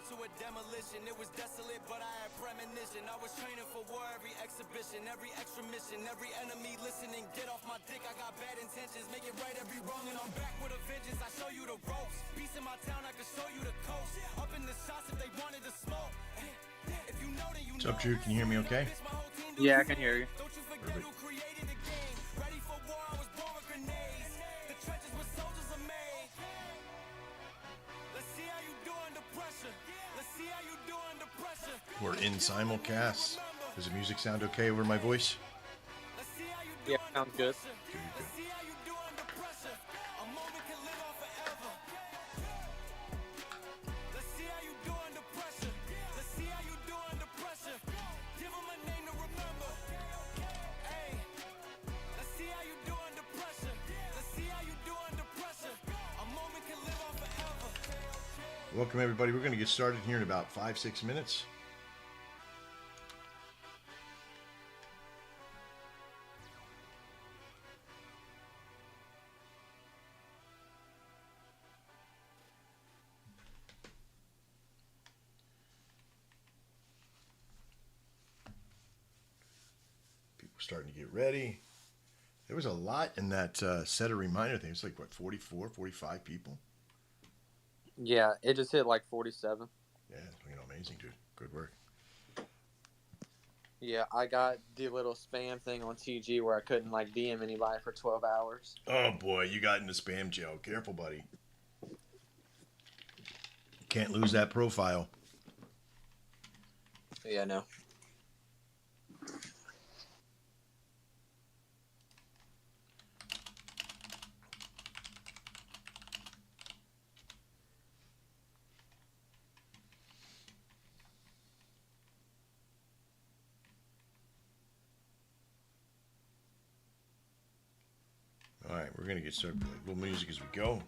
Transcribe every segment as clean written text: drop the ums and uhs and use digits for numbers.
to a demolition. It was desolate, but I had premonition. I was training for war, every exhibition, every extra mission, every enemy listening. Get off my dick, I got bad intentions. Make it right every wrong, and I'm back with a vengeance. I show you the ropes. Peace in my town, I can show you the coast. Up in the shots if they wanted to smoke. If you know, then you know. What's up, Drew? Can you hear me okay? Yeah, I can hear you. Don't you forget who created the game. Ready for war, I was born with grenades. The trenches where soldiers are made. Let's see how you do under pressure. Let's see how you do under pressure. We're in simulcast. Does the music sound okay over my voice? Let's see how you do Yeah, sounds good. Good. Let's see how you do under pressure. A moment can live on forever. Let's see how you do under pressure. Let's see how you do under pressure. Give them a name to remember. Hey, let's see how you do under pressure. Let's see how you do under pressure. A moment can live on forever. Welcome, everybody. We're going to get started here in about 5-6 minutes. People starting to get ready. There was a lot in that set of reminder thing. It's like, what, 44, 45 people? Yeah, it just hit like 47. Yeah, amazing, dude. Good work. Yeah, I got the little spam thing on TG where I couldn't like DM anybody for 12 hours. Oh, boy, you got into spam jail. Careful, buddy. You can't lose that profile. Yeah, no. All right, we're going to get started with a little music as we go.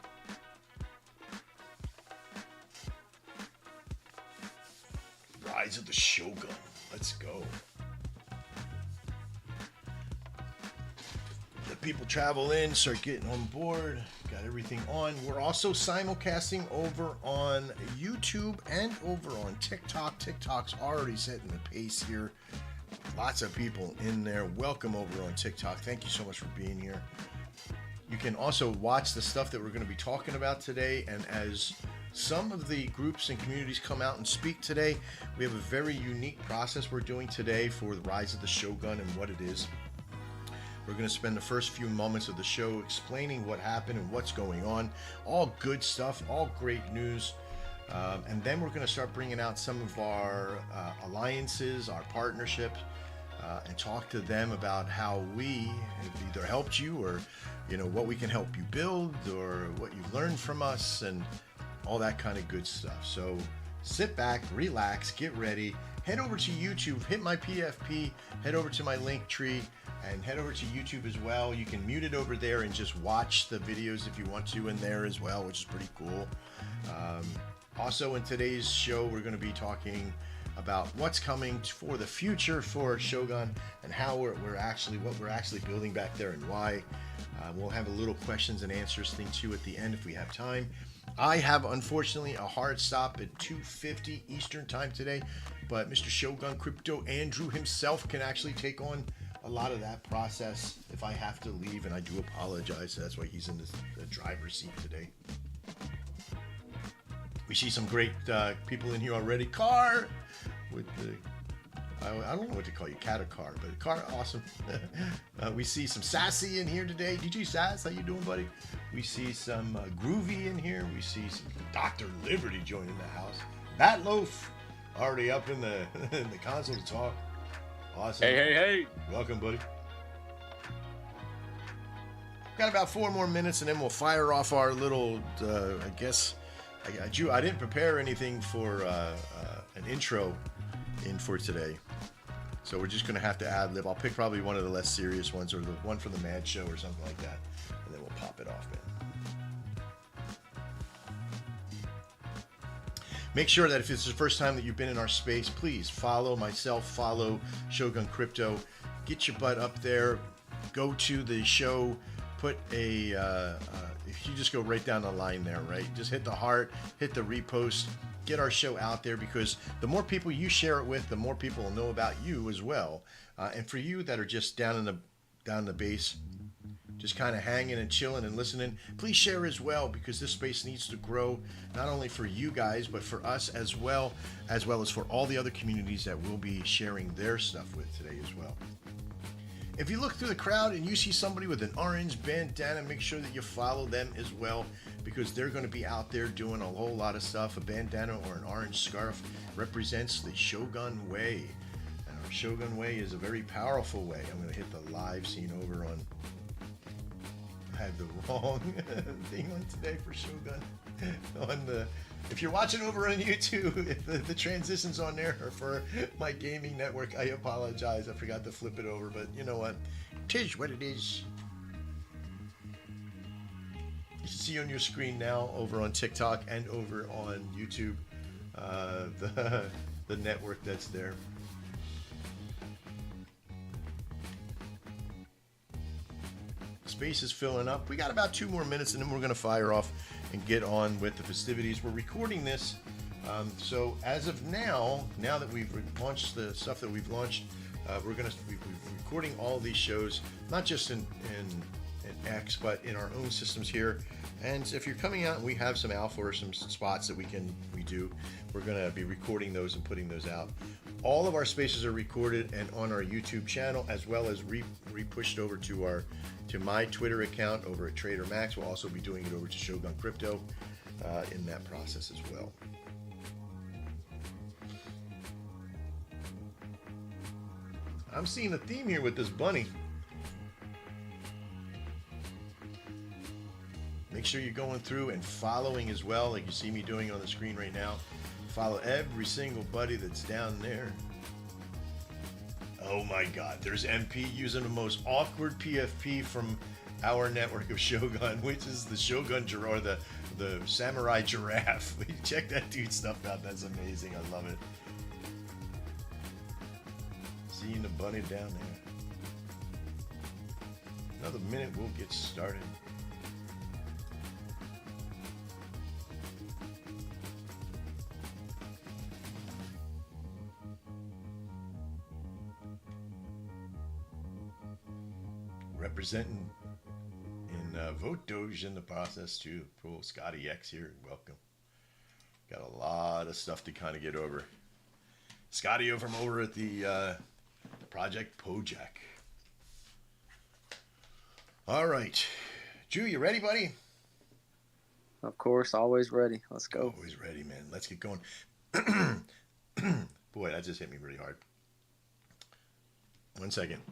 Rise of the Shogun. Let's go. Let people travel in, start getting on board. Got everything on. We're also simulcasting over on YouTube and over on TikTok. TikTok's already setting the pace here. Lots of people in there. Welcome over on TikTok. Thank you so much for being here. You can also watch the stuff that we're going to be talking about today, and as some of the groups and communities come out and speak today, we have a very unique process we're doing today for the Rise of the Shogun and what it is. We're going to spend the first few moments of the show explaining what happened and what's going on. All good stuff, all great news. And then we're going to start bringing out some of our alliances, our partnerships, and talk to them about how we have either helped you or what we can help you build or what you've learned from us and all that kind of good stuff. So sit back, relax, get ready, head over to YouTube, hit my PFP, head over to my link tree, and head over to YouTube as well. You can mute it over there and just watch the videos if you want to in there as well, which is pretty cool. Also in today's show, we're going to be talking about what's coming for the future for Shogun and how what we're actually building back there and why. We'll have a little questions and answers thing too at the end if we have time. I have unfortunately a hard stop at 2:50 Eastern time today, but Mr. Shogun Crypto Andrew himself can actually take on a lot of that process if I have to leave, and I do apologize. That's why he's in the driver's seat today. We see some great people in here already. Car with the, I don't know what to call you, cat or car, but car, awesome. We see some Sassy in here today. DJ Sass, how you doing, buddy? We see some Groovy in here. We see some Dr. Liberty joining the house. Batloaf already up in the in the console to talk. Awesome. Hey. Welcome, buddy. Got about 4 more minutes, and then we'll fire off our little, I guess, I didn't prepare anything for an intro in for today. So we're just going to have to ad-lib. I'll pick probably one of the less serious ones or the one from the Mad Show or something like that. And then we'll pop it off, man. Make sure that if it's the first time that you've been in our space, please follow myself, follow Shogun Crypto. Get your butt up there. Go to the show. Put a, if you just go right down the line there, right? Just hit the heart, hit the repost, get our show out there, because the more people you share it with, the more people will know about you as well. And for you that are just down in the base, just kind of hanging and chilling and listening, please share as well, because this space needs to grow, not only for you guys, but for us as well as for all the other communities that will be sharing their stuff with today as well. If you look through the crowd and you see somebody with an orange bandana, make sure that you follow them as well, because they're going to be out there doing a whole lot of stuff. A bandana or an orange scarf represents the Shogun way. And our Shogun way is a very powerful way. I'm going to hit the live scene over on... I had the wrong thing on today for Shogun. If you're watching over on YouTube, if the transitions on there are for my gaming network, I apologize. I forgot to flip it over, but you know what? 'Tis what it is. You can see on your screen now over on TikTok and over on YouTube the network that's there. Space is filling up. We got about 2 more minutes and then we're going to fire off and get on with the festivities. We're recording this, so as of now that we've launched the stuff that we've launched, we're recording all these shows, not just in X, but in our own systems here. And if you're coming out and we have some alpha or some spots that we do, we're going to be recording those and putting those out. All of our spaces are recorded and on our YouTube channel, as well as re-pushed over to my Twitter account over at Trader Max. We'll also be doing it over to Shogun Crypto in that process as well. I'm seeing a theme here with this bunny. Make sure you're going through and following as well, like you see me doing on the screen right now. Follow every single buddy that's down there. Oh my God, there's MP using the most awkward PFP from our network of Shogun, which is the Shogun or the Samurai Giraffe. Check that dude's stuff out. That's amazing. I love it. Seeing the bunny down there. Another minute, we'll get started. Representing in Vote Doge in the process too. Cool. Scotty X here. Welcome. Got a lot of stuff to kind of get over. Scotty from over at the Project Pojak. All right. Drew, you ready, buddy? Of course, always ready. Let's go. Always ready, man. Let's get going. Boy, that just hit me really hard. 1 second.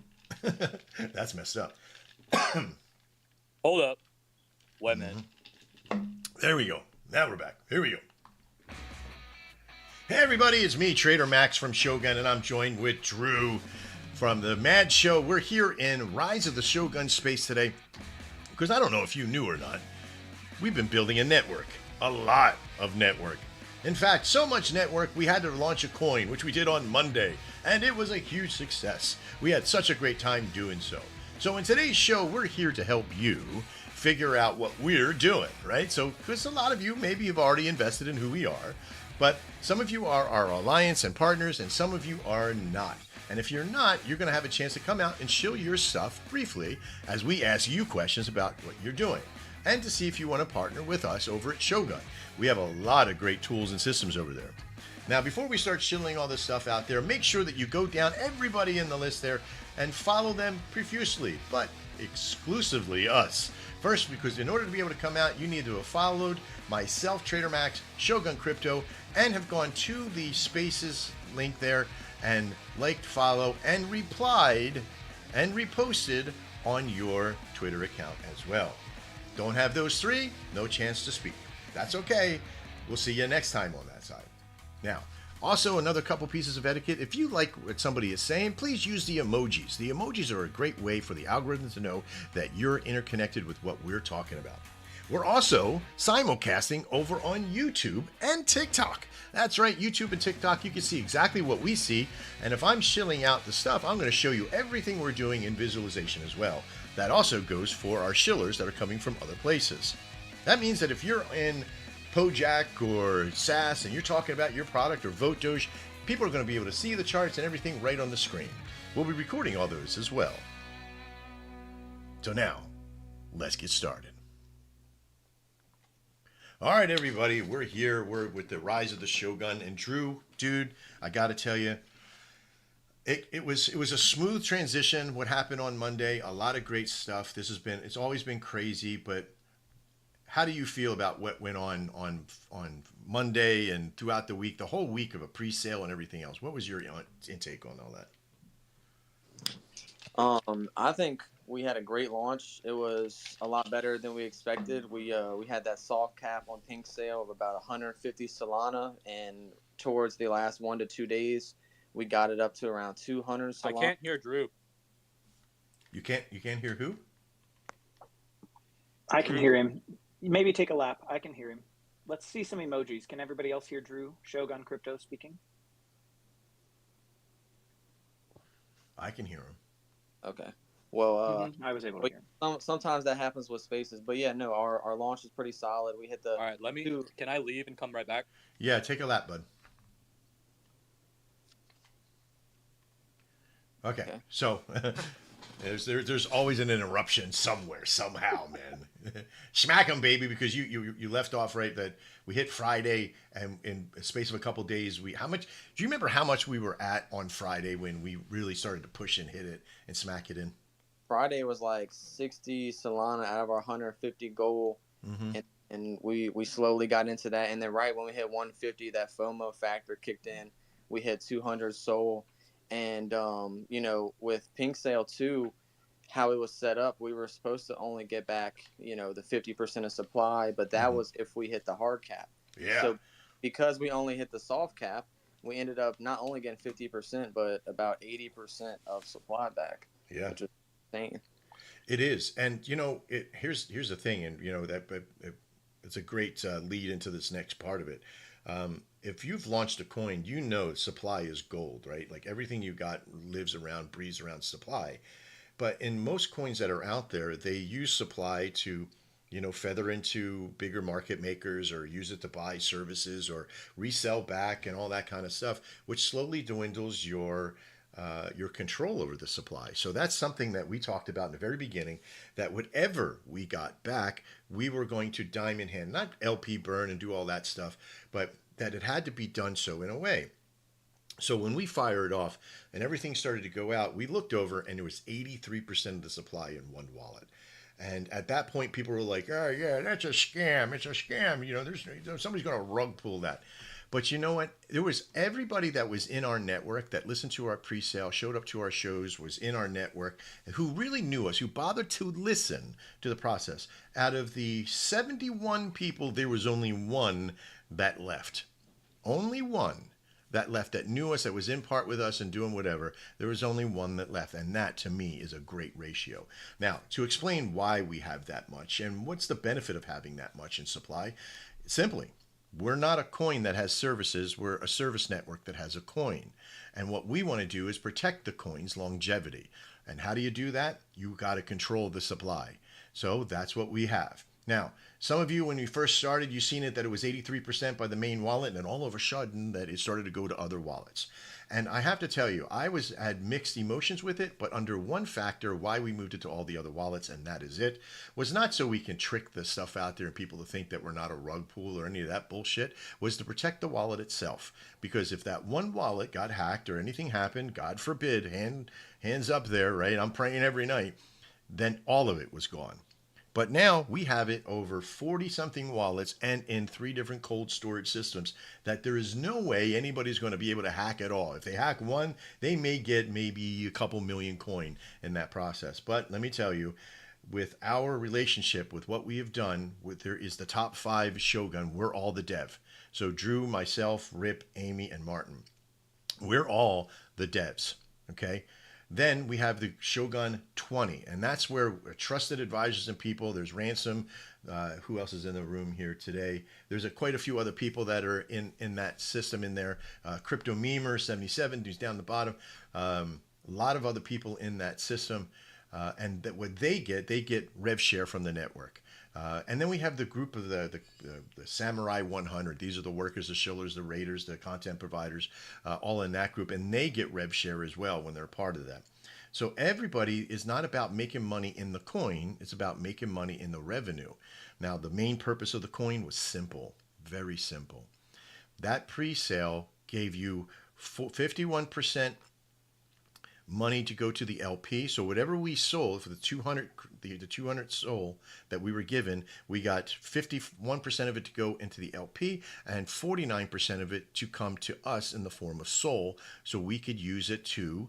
That's messed up. Hold up. Wait a minute. There we go. Now we're back. Here we go. Hey everybody, it's me, Trader Max from Shogun, and I'm joined with Drew from the Mad Show. We're here in Rise of the Shogun space today, because I don't know if you knew or not, we've been building a network. A lot of network. In fact, so much network, we had to launch a coin, which we did on Monday, and it was a huge success. We had such a great time doing so. So in today's show, we're here to help you figure out what we're doing, right? So, because a lot of you maybe have already invested in who we are, but some of you are our alliance and partners, and some of you are not. And if you're not, you're going to have a chance to come out and show your stuff briefly as we ask you questions about what you're doing, and to see if you want to partner with us over at Shogun. We have a lot of great tools and systems over there. Now, before we start shilling all this stuff out there, make sure that you go down everybody in the list there and follow them profusely, but exclusively us. First, because in order to be able to come out, you need to have followed myself, Trader Max, Shogun Crypto, and have gone to the Spaces link there and liked, follow, and replied and reposted on your Twitter account as well. Don't have those three, no chance to speak. That's okay. We'll see you next time on that side. Now, also another couple pieces of etiquette. If you like what somebody is saying, please use the emojis. The emojis are a great way for the algorithm to know that you're interconnected with what we're talking about. We're also simulcasting over on YouTube and TikTok. That's right, YouTube and TikTok, you can see exactly what we see. And if I'm shilling out the stuff, I'm going to show you everything we're doing in visualization as well. That also goes for our shillers that are coming from other places. That means that if you're in Pojak or SAS and you're talking about your product or Vote Doge, people are going to be able to see the charts and everything right on the screen. We'll be recording all those as well. So now, let's get started. All right, everybody, we're here. We're with the rise of the Shogun. And Drew, dude, I got to tell you, it was a smooth transition. What happened on Monday, a lot of great stuff. It's always been crazy, but how do you feel about what went on Monday and throughout the week, the whole week of a pre-sale and everything else? What was your intake on all that? I think we had a great launch. It was a lot better than we expected. We had that soft cap on pink sale of about 150 Solana, and towards the last 1 to 2 days, we got it up to around 200 Solana. I can't hear Drew. You can't hear who? I can hear him. Maybe take a lap. I can hear him. Let's see some emojis. Can everybody else hear Drew? Shogun Crypto speaking. I can hear him. Okay. Well, I was able to hear him. Sometimes that happens with spaces, but yeah, no, our launch is pretty solid. We hit the. All right, can I leave and come right back? Yeah, take a lap, bud. Okay. So there's always an interruption somewhere, somehow, man. Smack 'em, baby, because you left off right that we hit Friday, and in a space of a couple days, do you remember how much we were at on Friday when we really started to push and hit it and smack it in? Friday was like 60 Solana out of our 150 goal, and we slowly got into that. And then right when we hit 150, that FOMO factor kicked in. We hit 200 Sol, and with Pink Sale 2, how it was set up, we were supposed to only get back the 50% of supply, but that was if we hit the hard cap. Yeah. So because we only hit the soft cap, we ended up not only getting 50%, but about 80% of supply back. Yeah. Which is insane. It is, and here's the thing, and it's a great lead into this next part of it. If you've launched a coin, supply is gold, right? Like everything you got breathes around supply. But in most coins that are out there, they use supply to, feather into bigger market makers or use it to buy services or resell back and all that kind of stuff, which slowly dwindles your control over the supply. So that's something that we talked about in the very beginning, that whatever we got back, we were going to dime in hand, not LP burn and do all that stuff, but that it had to be done so in a way. So when we fired off and everything started to go out, we looked over and it was 83% of the supply in one wallet. And at that point, people were like, oh, yeah, that's a scam. It's a scam. Somebody's going to rug pull that. But you know what? There was everybody that was in our network that listened to our pre-sale, showed up to our shows, was in our network, who really knew us, who bothered to listen to the process. Out of the 71 people, there was only one that left. Only one that left, that knew us, that was in part with us and doing whatever. There was only one that left, and that to me is a great ratio. Now, to explain why we have that much and what's the benefit of having that much in supply, simply, we're not a coin that has services, we're a service network that has a coin. And what we want to do is protect the coin's longevity. And how do you do that? You got to control the supply. So that's what we have. Now, some of you, when we first started, you seen it that it was 83% by the main wallet, and then all of a sudden that it started to go to other wallets. And I have to tell you, I had mixed emotions with it, but under one factor, why we moved it to all the other wallets, and that is it, was not so we can trick the stuff out there and people to think that we're not a rug pull or any of that bullshit, was to protect the wallet itself. Because if that one wallet got hacked or anything happened, God forbid, hands up there, right? I'm praying every night, then all of it was gone. But now we have it over 40-something wallets and in 3 different cold storage systems that there is no way anybody's going to be able to hack at all. If they hack one, they may get maybe a couple million coin in that process. But let me tell you, with our relationship, with what we have done, there is the top 5 Shogun, we're all the dev. So Drew, myself, Rip, Amy, and Martin, we're all the devs, okay? Then we have the Shogun 20, and that's where trusted advisors and people, there's Ransom, who else is in the room here today? There's quite a few other people that are in that system in there. Crypto Memer 77, who's down the bottom. A lot of other people in that system. And that what they get rev share from the network. And then we have the group of the Samurai 100. These are the workers, the shillers, the raiders, the content providers, all in that group. And they get rev share as well when they're a part of that. So everybody is not about making money in the coin. It's about making money in the revenue. Now, the main purpose of the coin was simple, very simple. That pre-sale gave you 51% money to go to the LP. So whatever we sold for the 200 soul that we were given, we got 51% of it to go into the LP and 49% of it to come to us in the form of soul, so we could use it to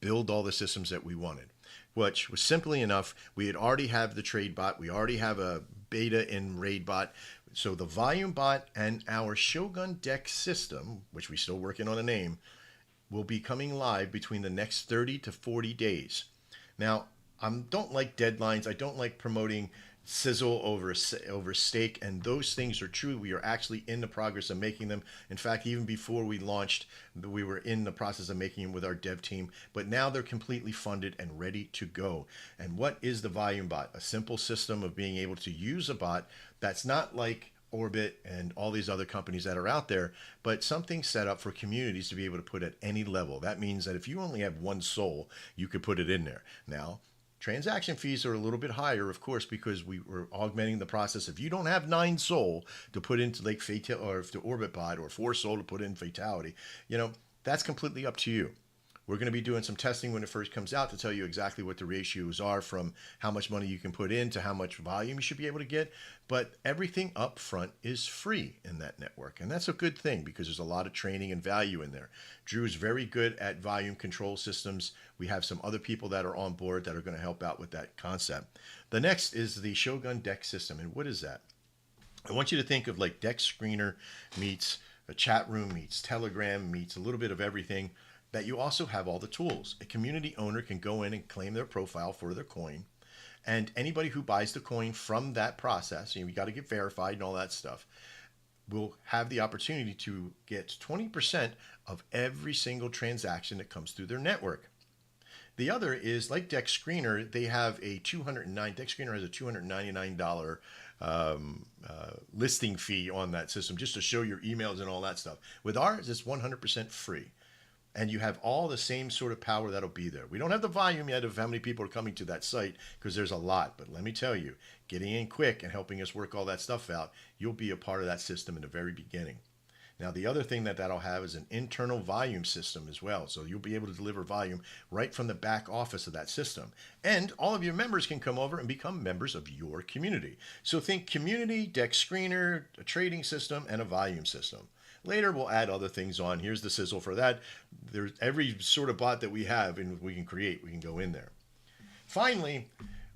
build all the systems that we wanted, which was simply enough. We had already have the trade bot. We already have a beta in raid bot. So the volume bot and our Shogun deck system, which we're still working on a name, will be coming live between the next 30 to 40 days. Now, I don't like deadlines. I don't like promoting sizzle over steak, and those things are true. We are actually in the progress of making them. In fact, even before we launched, we were in the process of making them with our dev team, but now they're completely funded and ready to go. And what is the volume bot? A simple system of being able to use a bot that's not like Orbit and all these other companies that are out there, but something set up for communities to be able to put at any level. That means that if you only have one soul, you could put it in there. Now, transaction fees are a little bit higher, of course, because we were augmenting the process. If you don't have 9 soul to put into like or to Orbit Bot, or 4 soul to put in Fatality, that's completely up to you. We're going to be doing some testing when it first comes out to tell you exactly what the ratios are, from how much money you can put in to how much volume you should be able to get. But everything up front is free in that network. And that's a good thing, because there's a lot of training and value in there. Drew is very good at volume control systems. We have some other people that are on board that are going to help out with that concept. The next is the Shogun deck system. And what is that? I want you to think of like Deck Screener meets a chat room, meets Telegram, meets a little bit of everything. That you also have all the tools. A community owner can go in and claim their profile for their coin. And anybody who buys the coin from that process, you got to get verified and all that stuff, will have the opportunity to get 20% of every single transaction that comes through their network. The other is like Deck Screener. They have a Deck Screener has a $299 listing fee on that system just to show your emails and all that stuff. With ours, it's 100% free. And you have all the same sort of power that'll be there. We don't have the volume yet of how many people are coming to that site, because there's a lot. But let me tell you, getting in quick and helping us work all that stuff out, you'll be a part of that system in the very beginning. Now, the other thing that'll have is an internal volume system as well. So you'll be able to deliver volume right from the back office of that system. And all of your members can come over and become members of your community. So think community, Deck Screener, a trading system, and a volume system. Later, we'll add other things on. Here's the sizzle for that. There's every sort of bot that we have and we can create, we can go in there. Finally,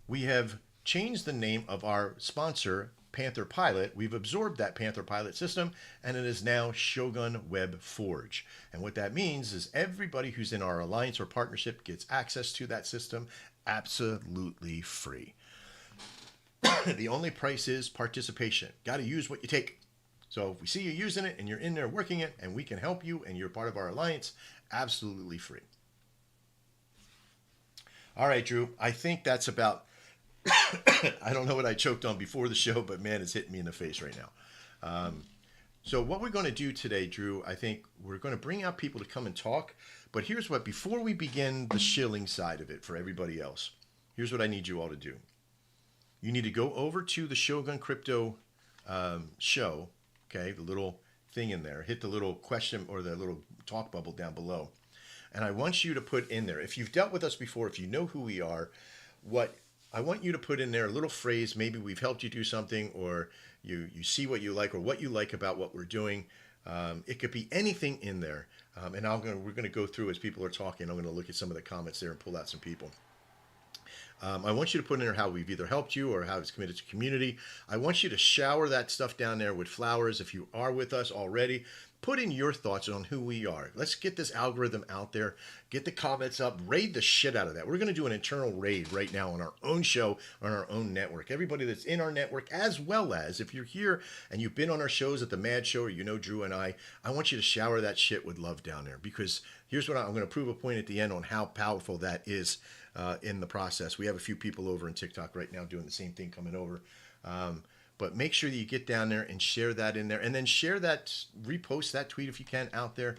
we have changed the name of our sponsor, Panther Pilot. We've absorbed that Panther Pilot system, and it is now Shogun Web Forge. And what that means is everybody who's in our alliance or partnership gets access to that system absolutely free. The only price is participation. Got to use what you take. So if we see you using it and you're in there working it and we can help you and you're part of our alliance, absolutely free. All right, Drew, I think that's about, I don't know what I choked on before the show, but man, it's hitting me in the face right now. So what we're going to do today, Drew, I think we're going to bring out people to come and talk. But here's what, before we begin the shilling side of it for everybody else, here's what I need you all to do. You need to go over to the Shogun Crypto show. Okay, the little thing in there, hit the little question or the little talk bubble down below. And I want you to put in there, if you've dealt with us before, if you know who we are, what I want you to put in there a little phrase, maybe we've helped you do something, or you see what you like, or what you like about what we're doing. It could be anything in there. And we're going to go through as people are talking. I'm going to look at some of the comments there and pull out some people. I want you to put in there how we've either helped you or how it's committed to community. I want you to shower that stuff down there with flowers. If you are with us already, put in your thoughts on who we are. Let's get this algorithm out there. Get the comments up. Raid the shit out of that. We're going to do an internal raid right now on our own show, on our own network. Everybody that's in our network, as well as if you're here and you've been on our shows at the Mad Show, or you know Drew and I want you to shower that shit with love down there. Because here's what I'm going to prove a point at the end on how powerful that is. in the process. We have a few people over in TikTok right now doing the same thing, coming over. But make sure that you get down there and share that in there, and then share that, repost that tweet if you can out there.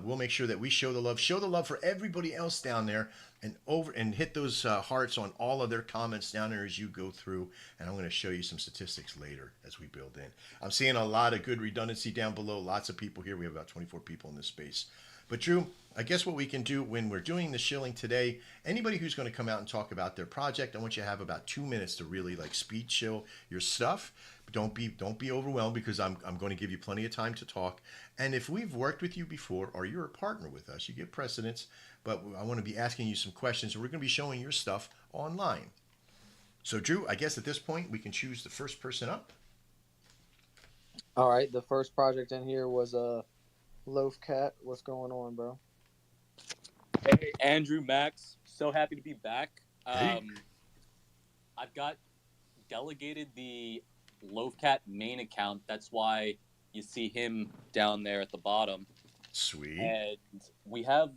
We'll make sure that we show the love for everybody else down there, and hit those hearts on all of their comments down there as you go through. And I'm going to show you some statistics later as we build in. I'm seeing a lot of good redundancy down below. Lots of people here. We have about 24 people in this space. But Drew, I guess what we can do when we're doing the shilling today, anybody who's going to come out and talk about their project, I want you to have about 2 minutes to really like speed shill your stuff. But don't be overwhelmed, because I'm going to give you plenty of time to talk. And if we've worked with you before, or you're a partner with us, you get precedence. But I want to be asking you some questions, and we're going to be showing your stuff online. So Drew, I guess at this point we can choose the first person up. All right, the first project in here was Loaf Cat. What's going on, bro? Hey, Andrew, Max. So happy to be back. Hey. I've got delegated the Loaf Cat main account. That's why you see him down there at the bottom. Sweet. And we have,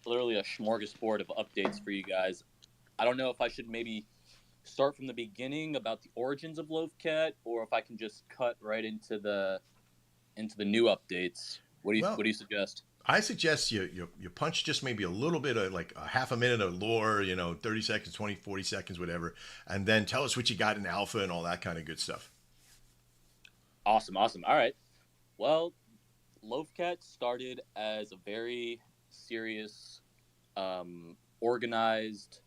literally a smorgasbord of updates for you guys. I don't know if I should maybe start from the beginning about the origins of Loaf Cat, or if I can just cut right into the new updates. What do you suggest? I suggest you punch just maybe a little bit of, like, a half a minute of lore, 30 seconds, 20, 40 seconds, whatever. And then tell us what you got in alpha and all that kind of good stuff. Awesome. All right. Well, Loaf Cat started as a very serious, organized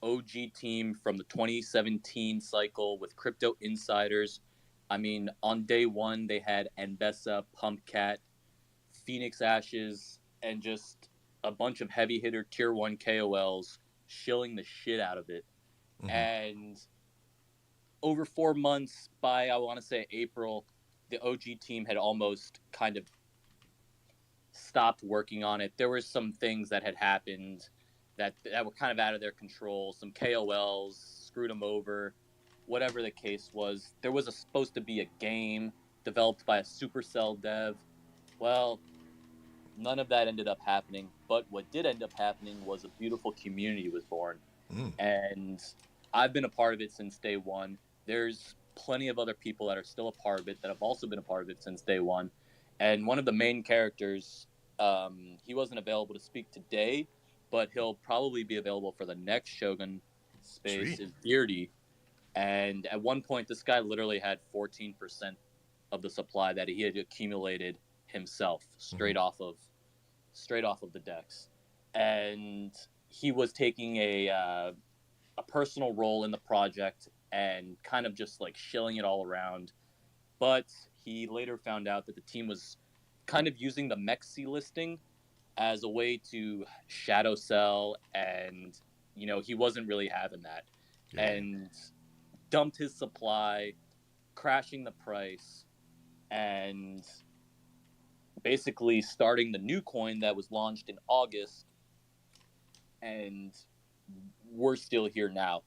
OG team from the 2017 cycle with crypto insiders. On day one, they had Anbessa, Pumpcat, Phoenix Ashes, and just a bunch of heavy hitter tier 1 KOLs shilling the shit out of it. Mm-hmm. And over 4 months, by I want to say April, the OG team had almost kind of stopped working on it. There were some things that had happened that were kind of out of their control. Some KOLs screwed them over. Whatever the case was, there was supposed to be a game developed by a Supercell dev. Well, none of that ended up happening, but what did end up happening was a beautiful community was born. And I've been a part of it since day one. There's plenty of other people that are still a part of it that have also been a part of it since day one. And one of the main characters, he wasn't available to speak today, but he'll probably be available for the next Shogun space. Sweet. Is Beardy. And at one point, this guy literally had 14% of the supply that he had accumulated himself straight off of the decks. And he was taking a personal role in the project and kind of just like shilling it all around. But he later found out that the team was kind of using the Mexi listing as a way to shadow sell, and he wasn't really having that. Yeah. And dumped his supply, crashing the price, and basically starting the new coin that was launched in August, and we're still here now.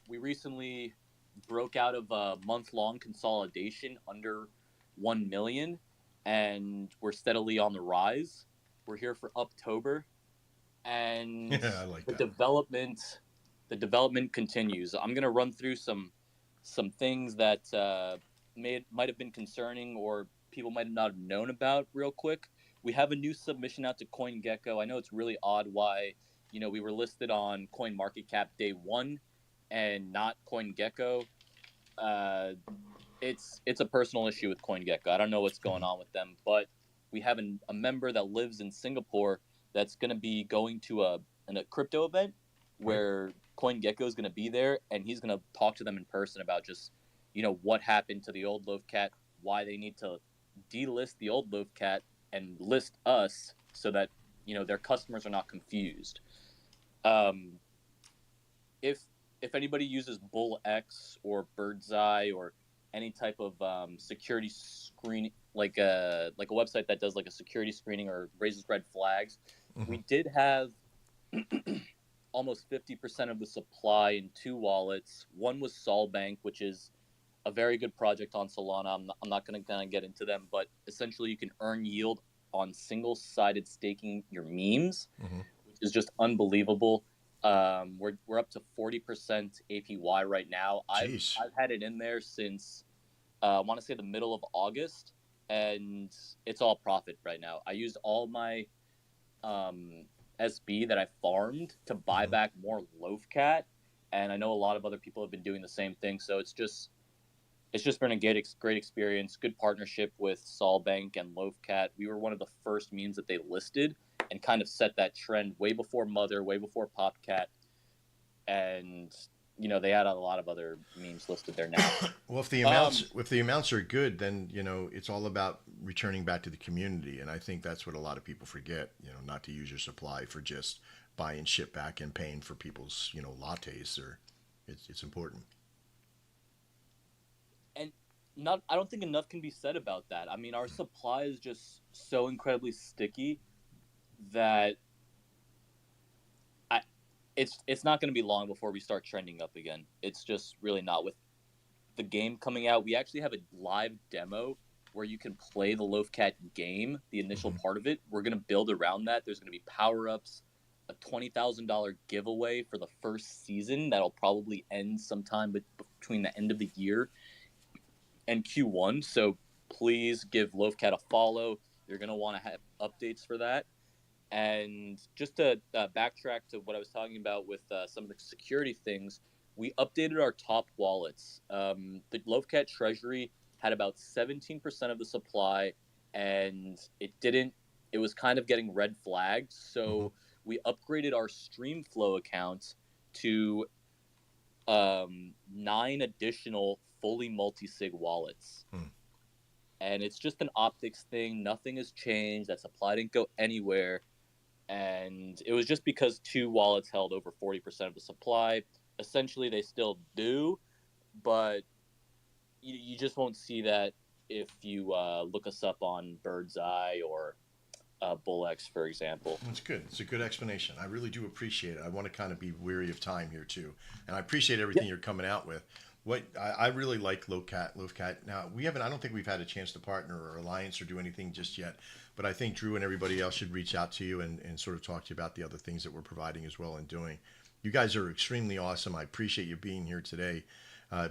We recently broke out of a month-long consolidation under 1 million, and we're steadily on the rise. We're here for Uptober, and yeah, I like the that. The development continues. I'm gonna run through some things that might have been concerning, or people might not have known about real quick. We have a new submission out to CoinGecko. I know it's really odd why we were listed on CoinMarketCap day one and not CoinGecko. It's a personal issue with CoinGecko. I don't know what's going on with them, but we have a member that lives in Singapore that's going to be going to a crypto event where CoinGecko is going to be there, and he's going to talk to them in person about just what happened to the old Loaf Cat, why they need to delist the old Loaf Cat and list us so that their customers are not confused. If anybody uses BullX or Birdseye or any type of security screening, like a website that does like a security screening or raises red flags, we did have almost 50% of the supply in 2 wallets. One was Solbank, which is a very good project on Solana. I'm not going to kind of get into them, but essentially you can earn yield on single-sided staking your memes, which is just unbelievable. We're up to 40% APY right now. Jeez. I've had it in there since I want to say the middle of August, and it's all profit right now. I used all my SB that I farmed to buy back more Loaf Cat, and I know a lot of other people have been doing the same thing. So it's just been a great experience, good partnership with Solbank and Loaf Cat. We were one of the first memes that they listed and kind of set that trend way before Mother, way before Popcat, and they had a lot of other memes listed there now. Well, if the amounts are good, then it's all about returning back to the community, and I think that's what a lot of people forget. Not to use your supply for just buying shit back and paying for people's lattes. Or it's important. And I don't think enough can be said about that. I mean, our supply is just so incredibly sticky that it's not going to be long before we start trending up again. It's just really not. With the game coming out, we actually have a live demo where you can play the Loaf Cat game, the initial part of it. We're going to build around that. There's going to be power-ups, a $20,000 giveaway for the first season that'll probably end sometime between the end of the year and Q1. So please give Loaf Cat a follow. You're going to want to have updates for that. And just to backtrack to what I was talking about with some of the security things, we updated our top wallets. The Loaf Cat Treasury had about 17% of the supply, and it was kind of getting red flagged. So we upgraded our Streamflow account to 9 additional fully multi-sig wallets. And it's just an optics thing. Nothing has changed. That supply didn't go anywhere. And it was just because 2 wallets held over 40% of the supply. Essentially, they still do, but you just won't see that if you look us up on Bird's Eye or BullX, for example. That's good. It's a good explanation. I really do appreciate it. I want to kind of be weary of time here, too. And I appreciate everything you're coming out with. What I really like Loaf Cat. Now, I don't think we've had a chance to partner or alliance or do anything just yet. But I think Drew and everybody else should reach out to you and sort of talk to you about the other things that we're providing as well and doing. You guys are extremely awesome. I appreciate you being here today.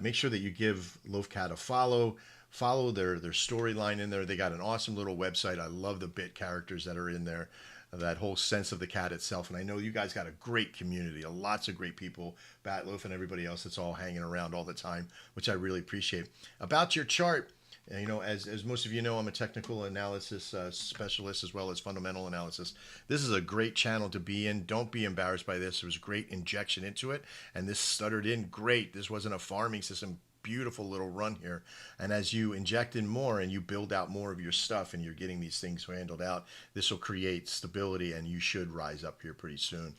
Make sure that you give Loaf Cat a follow. Follow their storyline in there. They got an awesome little website. I love the bit characters that are in there, that whole sense of the cat itself. And I know you guys got a great community, lots of great people, Batloaf and everybody else that's all hanging around all the time, which I really appreciate. About your chart, as most of you know, I'm a technical analysis specialist as well as fundamental analysis. This is a great channel to be in. Don't be embarrassed by this. It was a great injection into it, and this stuttered in great. This wasn't a farming system. Beautiful little run here. And as you inject in more and you build out more of your stuff and you're getting these things handled out, this will create stability, and you should rise up here pretty soon.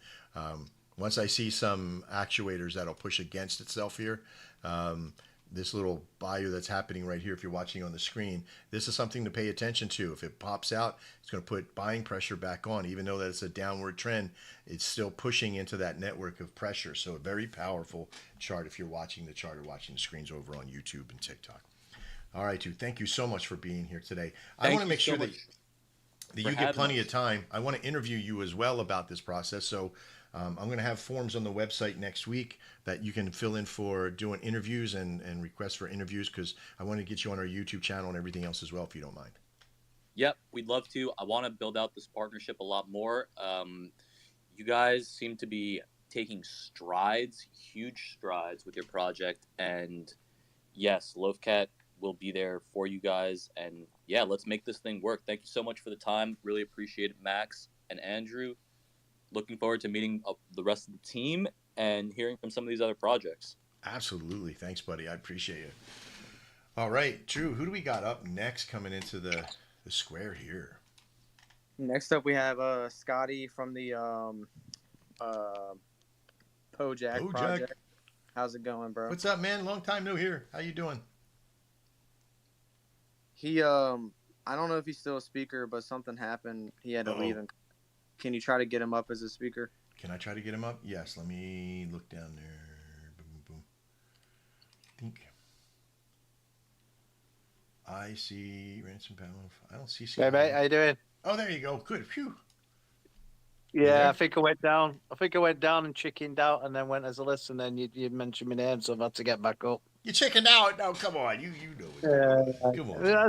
Once I see some actuators that'll push against itself here, this little bayou that's happening right here, if you're watching on the screen, this is something to pay attention to. If it pops out, it's going to put buying pressure back on. Even though that it's a downward trend, it's still pushing into that network of pressure. So a very powerful chart if you're watching the chart or watching the screens over on YouTube and TikTok. All right, dude, thank you so much for being here today. I want to make sure that you get plenty of time. I want to interview you as well about this process. So I'm going to have forms on the website next week that you can fill in for doing interviews and requests for interviews, because I want to get you on our YouTube channel and everything else as well, if you don't mind. Yep, we'd love to. I want to build out this partnership a lot more. You guys seem to be taking strides, huge strides with your project. And yes, Loaf Cat will be there for you guys. And yeah, let's make this thing work. Thank you so much for the time. Really appreciate it, Max and Andrew. Looking forward to meeting the rest of the team and hearing from some of these other projects. Absolutely. Thanks, buddy. I appreciate it. All right, Drew, who do we got up next coming into the square here? Next up, we have Scotty from the Pojak project. How's it going, bro? What's up, man? Long time no hear. How you doing? He I don't know if he's still a speaker, but something happened. He had to leave. And can you try to get him up as a speaker? Can I try to get him up? Yes. Let me look down there. Boom, boom. Think. I see Ransom Panel. I don't see. Hey, mate. How you doing? Oh, there you go. Good. Phew. You Yeah, I there? think I went down. I think I went down and chickened out, and then went as a list, and then you mentioned my name, so I've had to get back up. You chickened out? No, come on. You know what's going on. Come on, Yeah,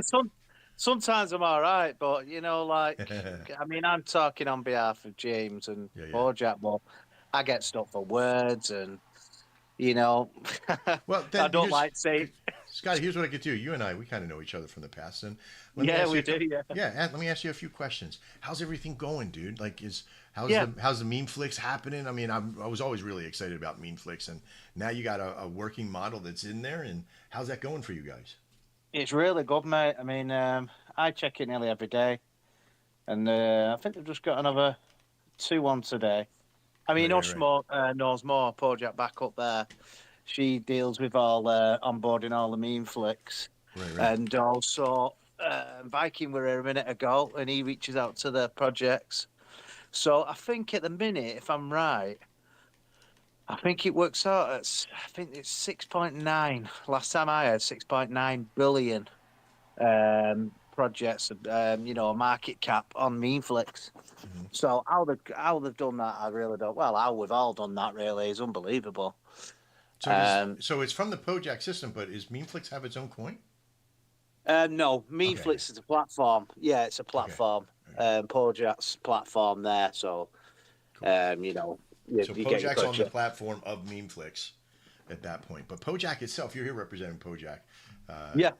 sometimes I'm all right, but like, man. I mean, I'm talking on behalf of James and Yeah, yeah. Bojack, but I get stuck for words, and you know, Well, I then don't like saying. Scotty, here's what I could do. You and I, we kind of know each other from the past, and let me Yeah, ask you we a do. couple. Yeah, Yeah, let me ask you a few questions. How's everything going, dude? Like, yeah. how's the meme flicks happening? I mean, I was always really excited about meme flicks, and now you got a working model that's in there. And how's that going for you guys? It's really good, mate. I mean, I check it nearly every day, and I think they've just got another 2 on today. I mean, Right, right, right, Ushmo knows more. Pojak back up there. She deals with all onboarding all the meme flicks, right, right. and also Viking were here a minute ago, and he reaches out to the projects. So I think at the minute, if I'm right, I think it works out at I think it's 6.9. Last time I had 6.9 billion projects, market cap on meme flicks. Mhm. So how they've done that, I really don't. Well, how we've all done that really is unbelievable. Um, So it's from the Pojak system, but is Memeflix have its own coin? no, Okay, Memeflix is a platform. Yeah, it's a okay, platform. Pojak's platform there. So, cool. So you get your Pojak's on the project. platform of Memeflix at that point, but Pojak itself, you're here representing Pojak. Uh, Yeah.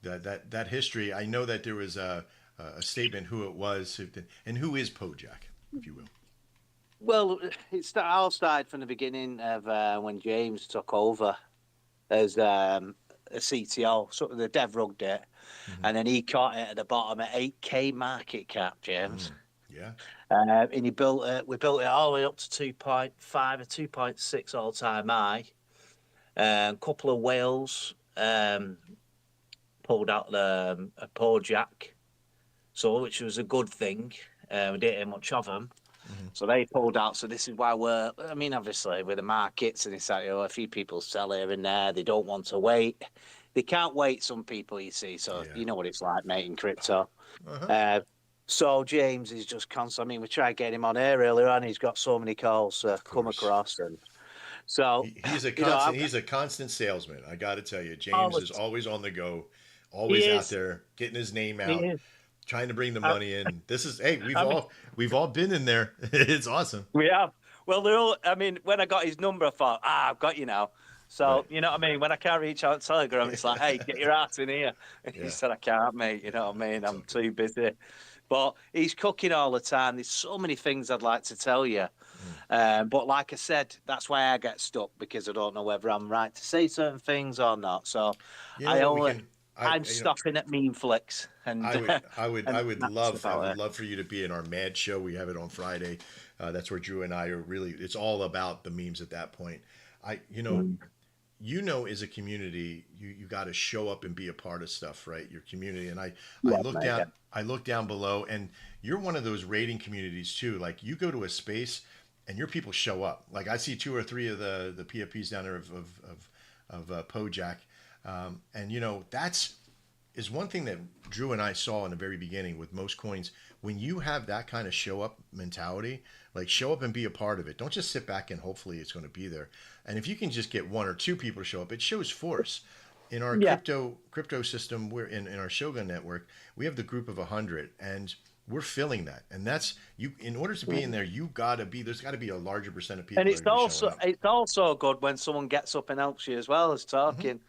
that history. I know that there was a statement who it was and who is Pojak, if you will. Well, it all started from the beginning of when James took over as a CTO. So the dev rugged it, Mhm. and then he caught it at the bottom at 8K market cap, James. Yeah. And he built it. We built it all the way up to 2.5 or 2.6 all time high. A couple of whales pulled out a Pojak, so which was a good thing. We didn't hear much of them. Mhm. So they pulled out. So this is why I mean, obviously, with the markets and it's like, a few people sell here and there. They don't want to wait. They can't wait, some people, you see. So Yeah. you know what it's like, mate, in crypto. Uh-huh. So James is just constant. I mean, we tried getting him on air earlier on. He's got so many calls Of come course. across. And so, He's a you know, constant. He's a constant salesman. I got to tell you, all James the, is always on the go, he always out is. there getting his name He out, is. trying to bring the I, money in. This is hey, I mean, we've all been in there. It's awesome. we have. Well, they're all. I mean, when I got his number, I thought, I've got you now. So, Right. you know what I mean? When I can't reach out on Telegram, it's like, hey, get your ass in here. And he Yeah. said, I can't, mate. You know what I mean? It's all I'm good. too busy. But he's cooking all the time. There's so many things I'd like to tell you. But like I said, that's why I get stuck, because I don't know whether I'm right to say certain things or not. So You know what we can. I'm stopping at meme flicks, and I and would that's about it. love for you to be in our Mad Show. We have it on Friday. That's where Drew and I are really. It's all about the memes at that point. Mm. As a community, you got to show up and be a part of stuff, right? Your community. And I Yeah, look mate, down, yeah. I look down below, and you're one of those rating communities too. Like you go to a space, and your people show up. Like I see 2 or 3 of the PFPs down there of Pojak, and that's is one thing that Drew and I saw in the very beginning with most coins. When you have that kind of show up mentality, like show up and be a part of it. Don't just sit back and hopefully it's going to be there. And if you can just get 1 or 2 people to show up, it shows force. In our Yeah. crypto system, we're in our Shogun network, we have the group of 100, and we're filling that. And that's you. In order to be in there, there's got to be a larger percent of people And that are going to be showing up. it's also good when someone gets up and helps you as well as talking.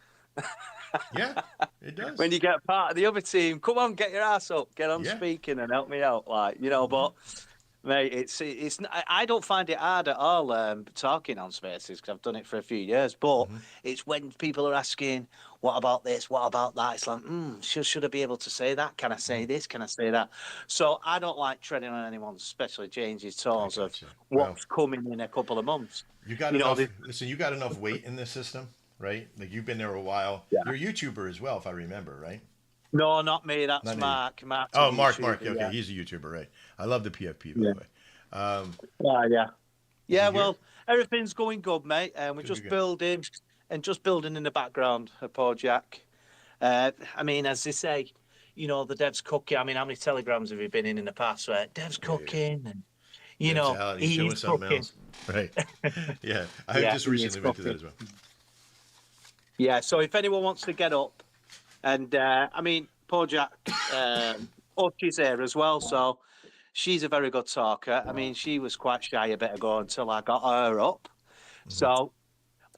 Yeah, it does. When you get part of the other team, come on, get your ass up, get on Yeah. speaking and help me out, But mate, it's I don't find it hard at all talking on spaces, because I've done it for a few years. But it's when people are asking, what about this, what about that? It's like, should I be able to say that? Can I say this? Can I say that? So I don't like treading on anyone's, especially James's toes of gotcha. Well, what's coming in a couple of months. you got You know, enough. Listen, you got enough weight in this system, right? Like you've been there a while. Yeah. You're a YouTuber as well, if I remember, right? No, not me. That's Not you. Mark. Mark's Oh, a Mark. YouTuber, Okay, yeah. he's a YouTuber, right? I love the PFP, by Yeah. the way. Yeah. Yeah, you hear- well, everything's going good, mate. And we're Good, just good. building in the background at Pojak. I mean, as they say, the dev's cooking. I mean, how many telegrams have you been in the past where dev's Yeah. cooking? And, You That's know, out. He's he showing is something cooking. else. Right. Yeah. I Yeah, just he recently is went to that cooking. as well. Yeah, so if anyone wants to get up, and I mean, poor Jack, she's there as well, so she's a very good talker. I mean, she was quite shy a bit ago until I got her up. Mm-hmm. So,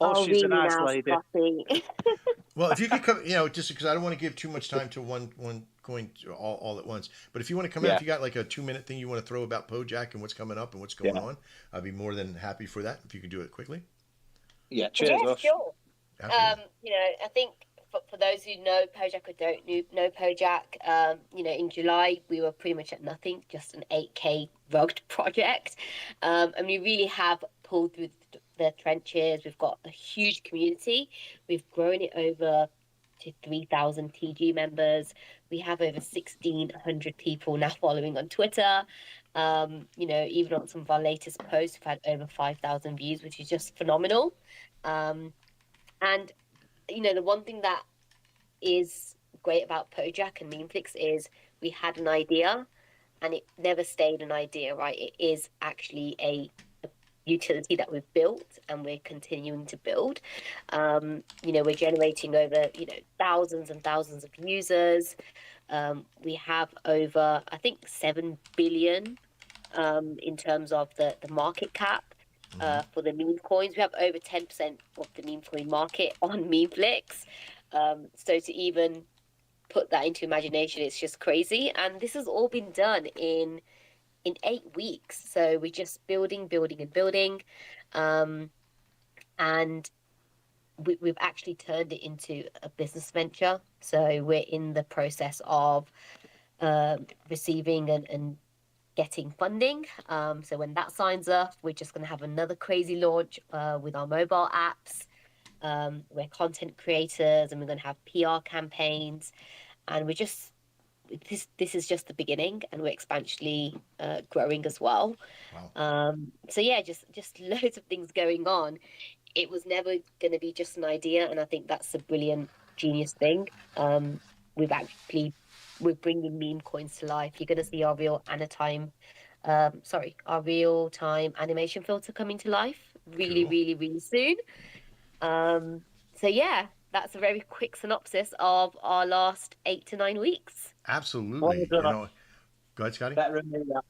Oh, she's a really nice now, lady. Scotty? Well, if you could come, just because I don't want to give too much time to one coin all at once. But if you want to come out, Yeah, if you got like a 2 minute thing you want to throw about Pojack and what's coming up and what's going yeah, on, I'd be more than happy for that. If you could do it quickly. yeah. Cheers, Yeah, Ush. sure. Absolutely. I think for those who know Pojak or don't know Pojak, in July we were pretty much at nothing, just an 8K rugged project. And we really have pulled through the trenches. We've got a huge community. We've grown it over to 3,000 TG members. We have over 1,600 people now following on Twitter. Even on some of our latest posts, we've had over 5,000 views, which is just phenomenal. And the one thing that is great about Pojak and Memeflix is we had an idea and it never stayed an idea, right? It is actually a utility that we've built and we're continuing to build. We're generating over, thousands and thousands of users. We have over, I think, 7 billion in terms of the market cap. For the meme coins, we have over 10% of the meme coin market on Memeflix. So to even put that into imagination, it's just crazy. And this has all been done in 8 weeks. So we're just building, and building. And we've actually turned it into a business venture. So we're in the process of receiving and getting funding. So when that signs up, we're just going to have another crazy launch with our mobile apps. We're content creators and we're going to have PR campaigns. And this is just the beginning and we're exponentially growing as well. Wow. So yeah, just loads of things going on. It was never going to be just an idea. And I think that's a brilliant, genius thing. We're bringing meme coins to life. You're going to see our real time animation filter coming to life really, Cool. really, really soon. So yeah, that's a very quick synopsis of our last 8 to 9 weeks. Absolutely. Well done. Go ahead, Scotty. Better than me, that.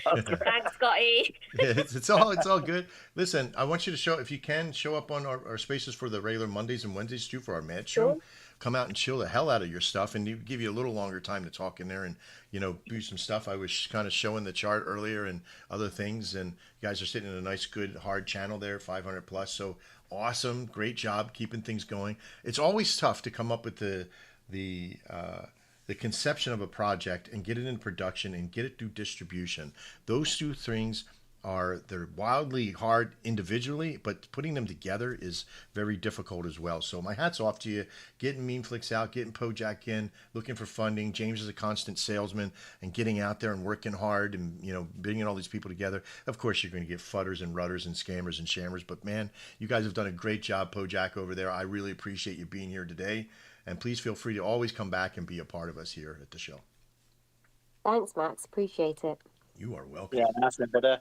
Thanks, Scotty. It's all good. Listen, I want you to show up on our spaces for the regular Mondays and Wednesdays too for our Mad Show. Sure. Come out and chill the hell out of your stuff and give you a little longer time to talk in there and do some stuff. I was kind of showing the chart earlier and other things, and you guys are sitting in a nice, good, hard channel there, 500 plus. So awesome, great job keeping things going. It's always tough to come up with the conception of a project and get it in production and get it through distribution. Those two things they're wildly hard individually, but putting them together is very difficult as well. So my hat's off to you, getting Memeflix out, getting Pojak in, looking for funding. James is a constant salesman and getting out there and working hard and bringing all these people together. Of course, you're going to get fudders and rudders and scammers and shammers, but man, you guys have done a great job, Pojak, over there. I really appreciate you being here today. And please feel free to always come back and be a part of us here at the show. Thanks, Max. Appreciate it. You are welcome. Yeah, nice one, brother.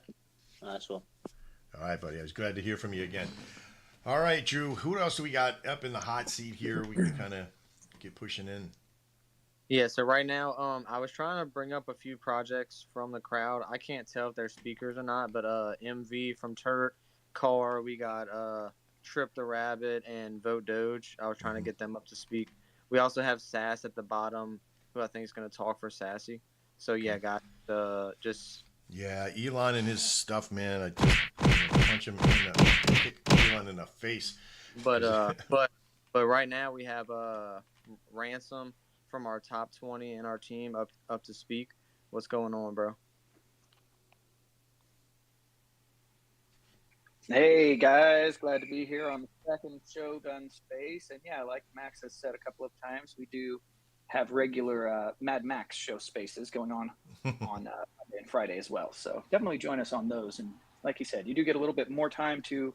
Nice one. All right, buddy. I was glad to hear from you again. All right, Drew. Who else do we got up in the hot seat here? We can kind of get pushing in. Yeah, so right now, I was trying to bring up a few projects from the crowd. I can't tell if they're speakers or not, but MV from Turt, Car, we got Trip the Rabbit, and Vote Doge. I was trying to get them up to speak. We also have Sass at the bottom, who I think is going to talk for Sassy. So yeah, guys, just... Yeah, Elon and his stuff, man. I just punch him kick Elon in the face. But right now we have Ransom from our top 20 in our team up to speak. What's going on, bro? Hey guys, glad to be here on the second Shogun space. And yeah, like Max has said a couple of times, we do have regular Mad Max show spaces going on Monday and Friday as well. So definitely join us on those. And like you said, you do get a little bit more time to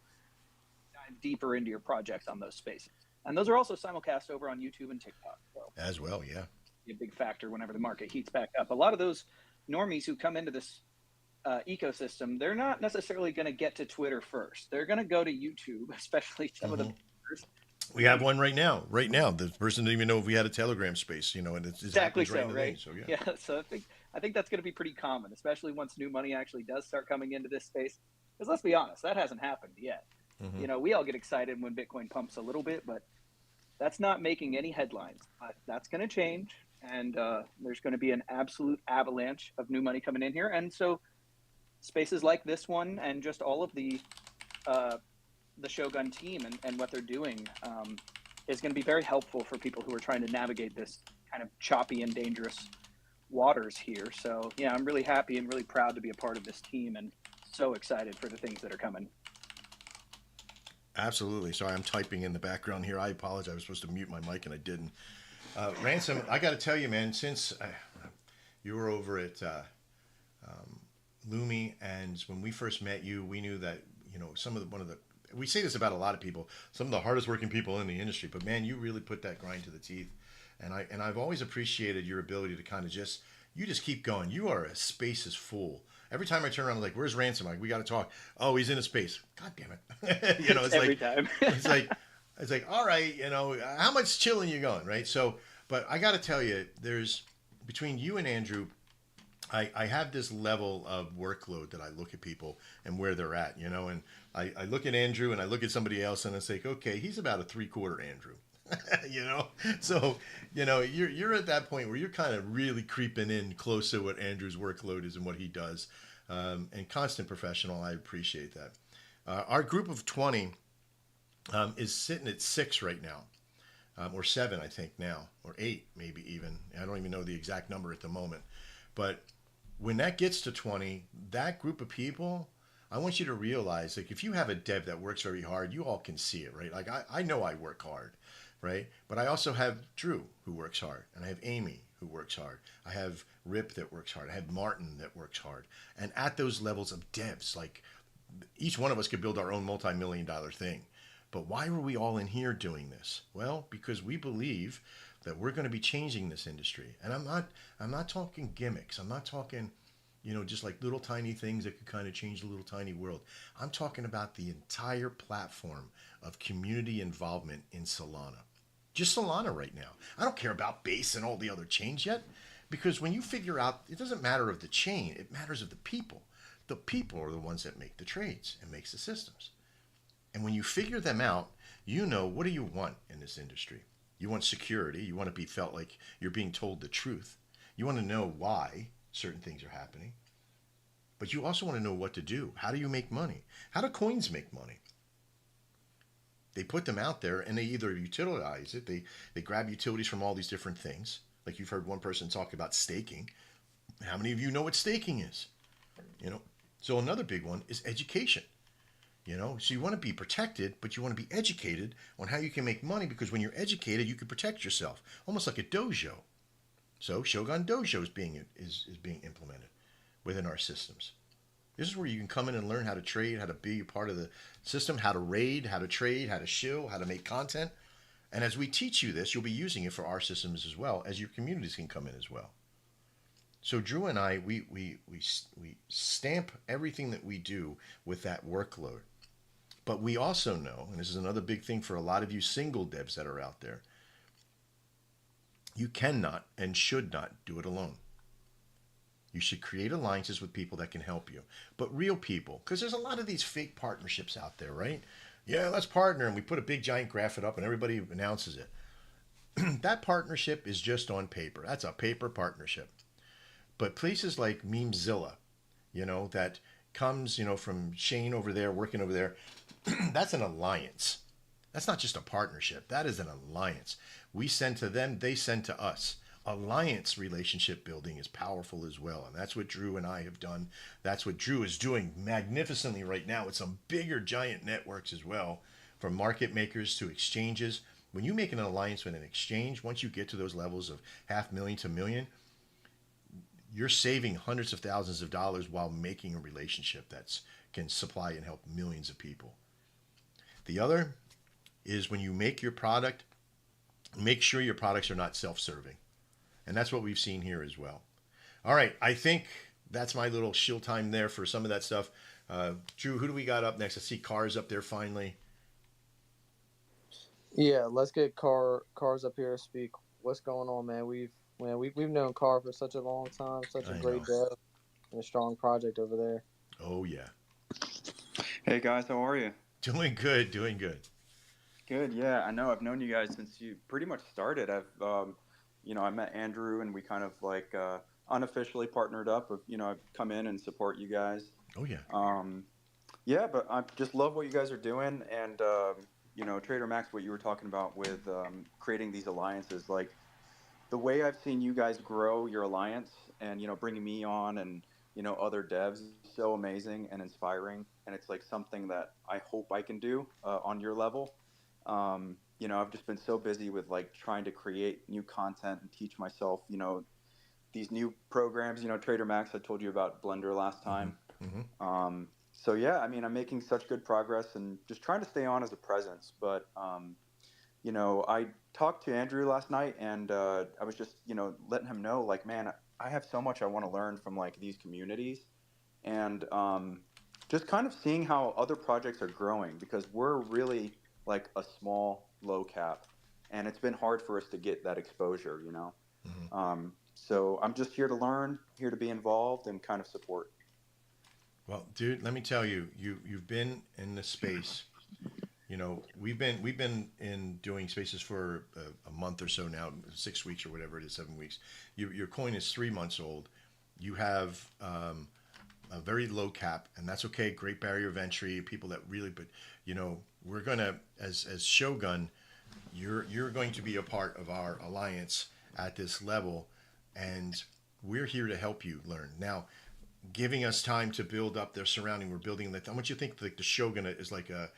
dive deeper into your projects on those spaces. And those are also simulcast over on YouTube and TikTok. So as well, yeah. Be a big factor whenever the market heats back up. A lot of those normies who come into this ecosystem, they're not necessarily going to get to Twitter first. They're going to go to YouTube, especially some of the viewers. We have one right now. Right now, the person didn't even know if we had a Telegram space, and it's Exactly happens right so, in the right? thing. So yeah. Yeah, so I think that's going to be pretty common, especially once new money actually does start coming into this space. Because let's be honest, that hasn't happened yet. We all get excited when Bitcoin pumps a little bit, but that's not making any headlines. But that's going to change, and there's going to be an absolute avalanche of new money coming in here. And so spaces like this one and just all of the Shogun team and what they're doing is going to be very helpful for people who are trying to navigate this kind of choppy and dangerous waters here. So yeah, I'm really happy and really proud to be a part of this team and so excited for the things that are coming. Absolutely. Sorry, I'm typing in the background here. I apologize. I was supposed to mute my mic and I didn't. Ransom, I got to tell you, man, since you were over at Lumi, and when we first met you, we knew that, we say this about a lot of people, some of the hardest working people in the industry, but man, you really put that grind to the teeth. And I've always appreciated your ability to kind of just keep going. You are a space is full. Every time I turn around, I'm like, where's Ransom? Like, we got to talk. Oh, he's in a space. God damn it. It's every like, time. it's like, all right, how much chilling you going, right? So, but I got to tell you, there's, between you and Andrew, I have this level of workload that I look at people and where they're at, and I look at Andrew and I look at somebody else and I say, okay, he's about a 3/4 Andrew. So you're at that point where you're kind of really creeping in close to what Andrew's workload is and what he does, and constant professional. I appreciate that. Our group of 20 is sitting at 6 right now, or 7 I think now, or 8 maybe even. I don't even know the exact number at the moment, but when that gets to 20, that group of people, I want you to realize, like, if you have a dev that works very hard, you all can see it, right? Like, I know I work hard, right? But I also have Drew, who works hard, and I have Amy, who works hard. I have Rip that works hard. I have Martin that works hard. And at those levels of devs, like, each one of us could build our own multi-million-dollar thing. But why are we all in here doing this? Well, because we believe that we're going to be changing this industry. And I'm not talking gimmicks. I'm not talking, just like little tiny things that could kind of change the little tiny world. I'm talking about the entire platform of community involvement in Solana. Just Solana right now. I don't care about Base and all the other chains yet, because when you figure out, it doesn't matter of the chain, it matters of the people. The people are the ones that make the trades and makes the systems. And when you figure them out, what do you want in this industry? You want security. You want to be felt like you're being told the truth. You want to know why certain things are happening. But you also want to know what to do. How do you make money? How do coins make money? They put them out there and they either utilize it. They grab utilities from all these different things. Like you've heard one person talk about staking. How many of you know what staking is? So another big one is education. So you want to be protected, but you want to be educated on how you can make money, because when you're educated, you can protect yourself, almost like a dojo. So Shogun Dojo is being implemented within our systems. This is where you can come in and learn how to trade, how to be a part of the system, how to raid, how to trade, how to shill, how to make content. And as we teach you this, you'll be using it for our systems as well, as your communities can come in as well. So Drew and I, we stamp everything that we do with that workload. But we also know, and this is another big thing for a lot of you single devs that are out there, you cannot and should not do it alone. You should create alliances with people that can help you, but real people, because there's a lot of these fake partnerships out there, right? Yeah, let's partner, and we put a big giant graphic up and everybody announces it. That partnership is just on paper. That's a paper partnership. But places like Memezilla, that comes, from Shane over there, working over there, that's an alliance. That's not just a partnership. That is an alliance. We send to them, they send to us. Alliance relationship building is powerful as well. And that's what Drew and I have done. That's what Drew is doing magnificently right now with some bigger giant networks as well, from market makers to exchanges. When you make an alliance with an exchange, once you get to those levels of $500,000 to $1 million, you're saving hundreds of thousands of dollars while making a relationship that can supply and help millions of people. The other is when you make your product, make sure your products are not self-serving. And that's what we've seen here as well. All right, I think that's my little shield time there for some of that stuff. Drew, who do we got up next? I see Cars up there finally. Yeah, let's get cars up here to speak. What's going on, man? We've known Car for such a long time, such a I know. great dev and a strong project over there. Oh yeah, Hey guys, how are you? doing good, doing good. Good. Yeah, I know. I've known you guys since you pretty much started. I met Andrew and we kind of like unofficially partnered up. I've come in and support you guys. Oh yeah. Um, yeah, but I just love what you guys are doing, and Trader Max, what you were talking about with creating these alliances, like the way I've seen you guys grow your alliance, and bringing me on, and other devs, is so amazing and inspiring, and it's like something that I hope I can do on your level. I've just been so busy with like trying to create new content and teach myself, these new programs. Trader Max, I told you about Blender last time. Mm-hmm. So yeah, I mean, I'm making such good progress and just trying to stay on as a presence. But I talked to Andrew last night, and I was just letting him know, like, man, I have so much I want to learn from like these communities, and just kind of seeing how other projects are growing, because we're really like a small low cap, and it's been hard for us to get that exposure. Mm-hmm. So I'm just here to learn, here to be involved and kind of support. Well, dude, let me tell you, you've been in this space. We've been in doing spaces for a month or so now, 6 weeks or whatever it is, 7 weeks. Your coin is 3 months old. You have a very low cap, and that's okay. Great barrier of entry. People that really, but we're gonna, as Shogun, you're going to be a part of our alliance at this level, and we're here to help you learn. Now, giving us time to build up their surrounding. We're building that. I want you to think like the Shogun is like a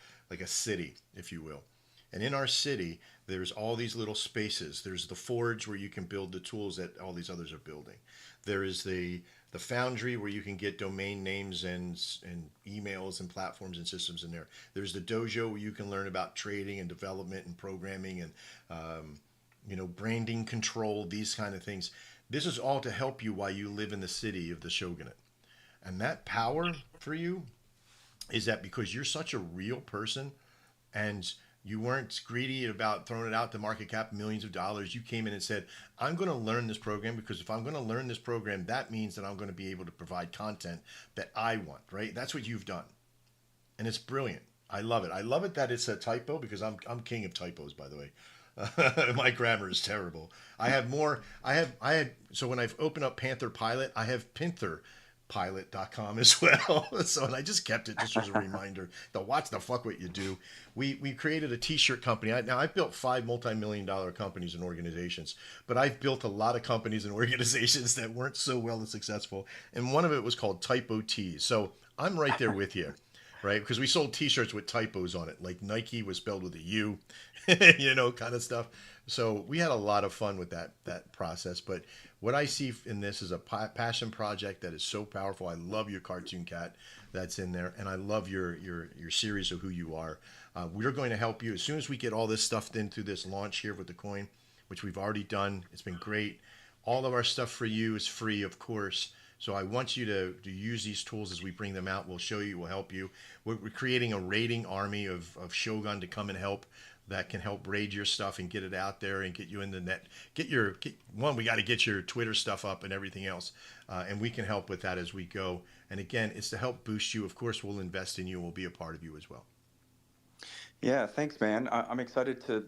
city, if you will. And in our city, there's all these little spaces. There's the forge where you can build the tools that all these others are building. There is the foundry where you can get domain names and emails and platforms and systems in there. There's the dojo where you can learn about trading and development and programming and branding control, these kind of things. This is all to help you while you live in the city of the shogunate. And that power for you is that because you're such a real person and you weren't greedy about throwing it out to market cap millions of dollars. You came in and said, I'm going to learn this program, because if I'm going to learn this program, that means that I'm going to be able to provide content that I want, right? That's what you've done. And it's brilliant. I love it. I love it that it's a typo, because I'm king of typos, by the way. My grammar is terrible. I have more. So when I've opened up Panther Pilot, I have pantherpilot.com as well. So, and I just kept it just as a reminder to watch the fuck what you do. We created a t-shirt company. Now I've built 5 multi-million-dollar companies and organizations, but I've built a lot of companies and organizations that weren't so well and successful. And one of it was called Typo Tees. So I'm right there with you. Right? Because we sold t-shirts with typos on it. Like Nike was spelled with a U, kind of stuff. So we had a lot of fun with that process. But what I see in this is a passion project that is so powerful. I love your cartoon cat that's in there, and I love your series of who you are. We're going to help you as soon as we get all this stuff in through this launch here with the coin, which we've already done. It's been great. All of our stuff for you is free, of course. So I want you to use these tools as we bring them out. We'll show you, we'll help you. We're creating a raiding army of Shogun to come and help, that can help raid your stuff and get it out there and get you in the net. We got to get your Twitter stuff up and everything else. And we can help with that as we go. And again, it's to help boost you. Of course, we'll invest in you. We'll be a part of you as well. Yeah, thanks, man. I'm excited to,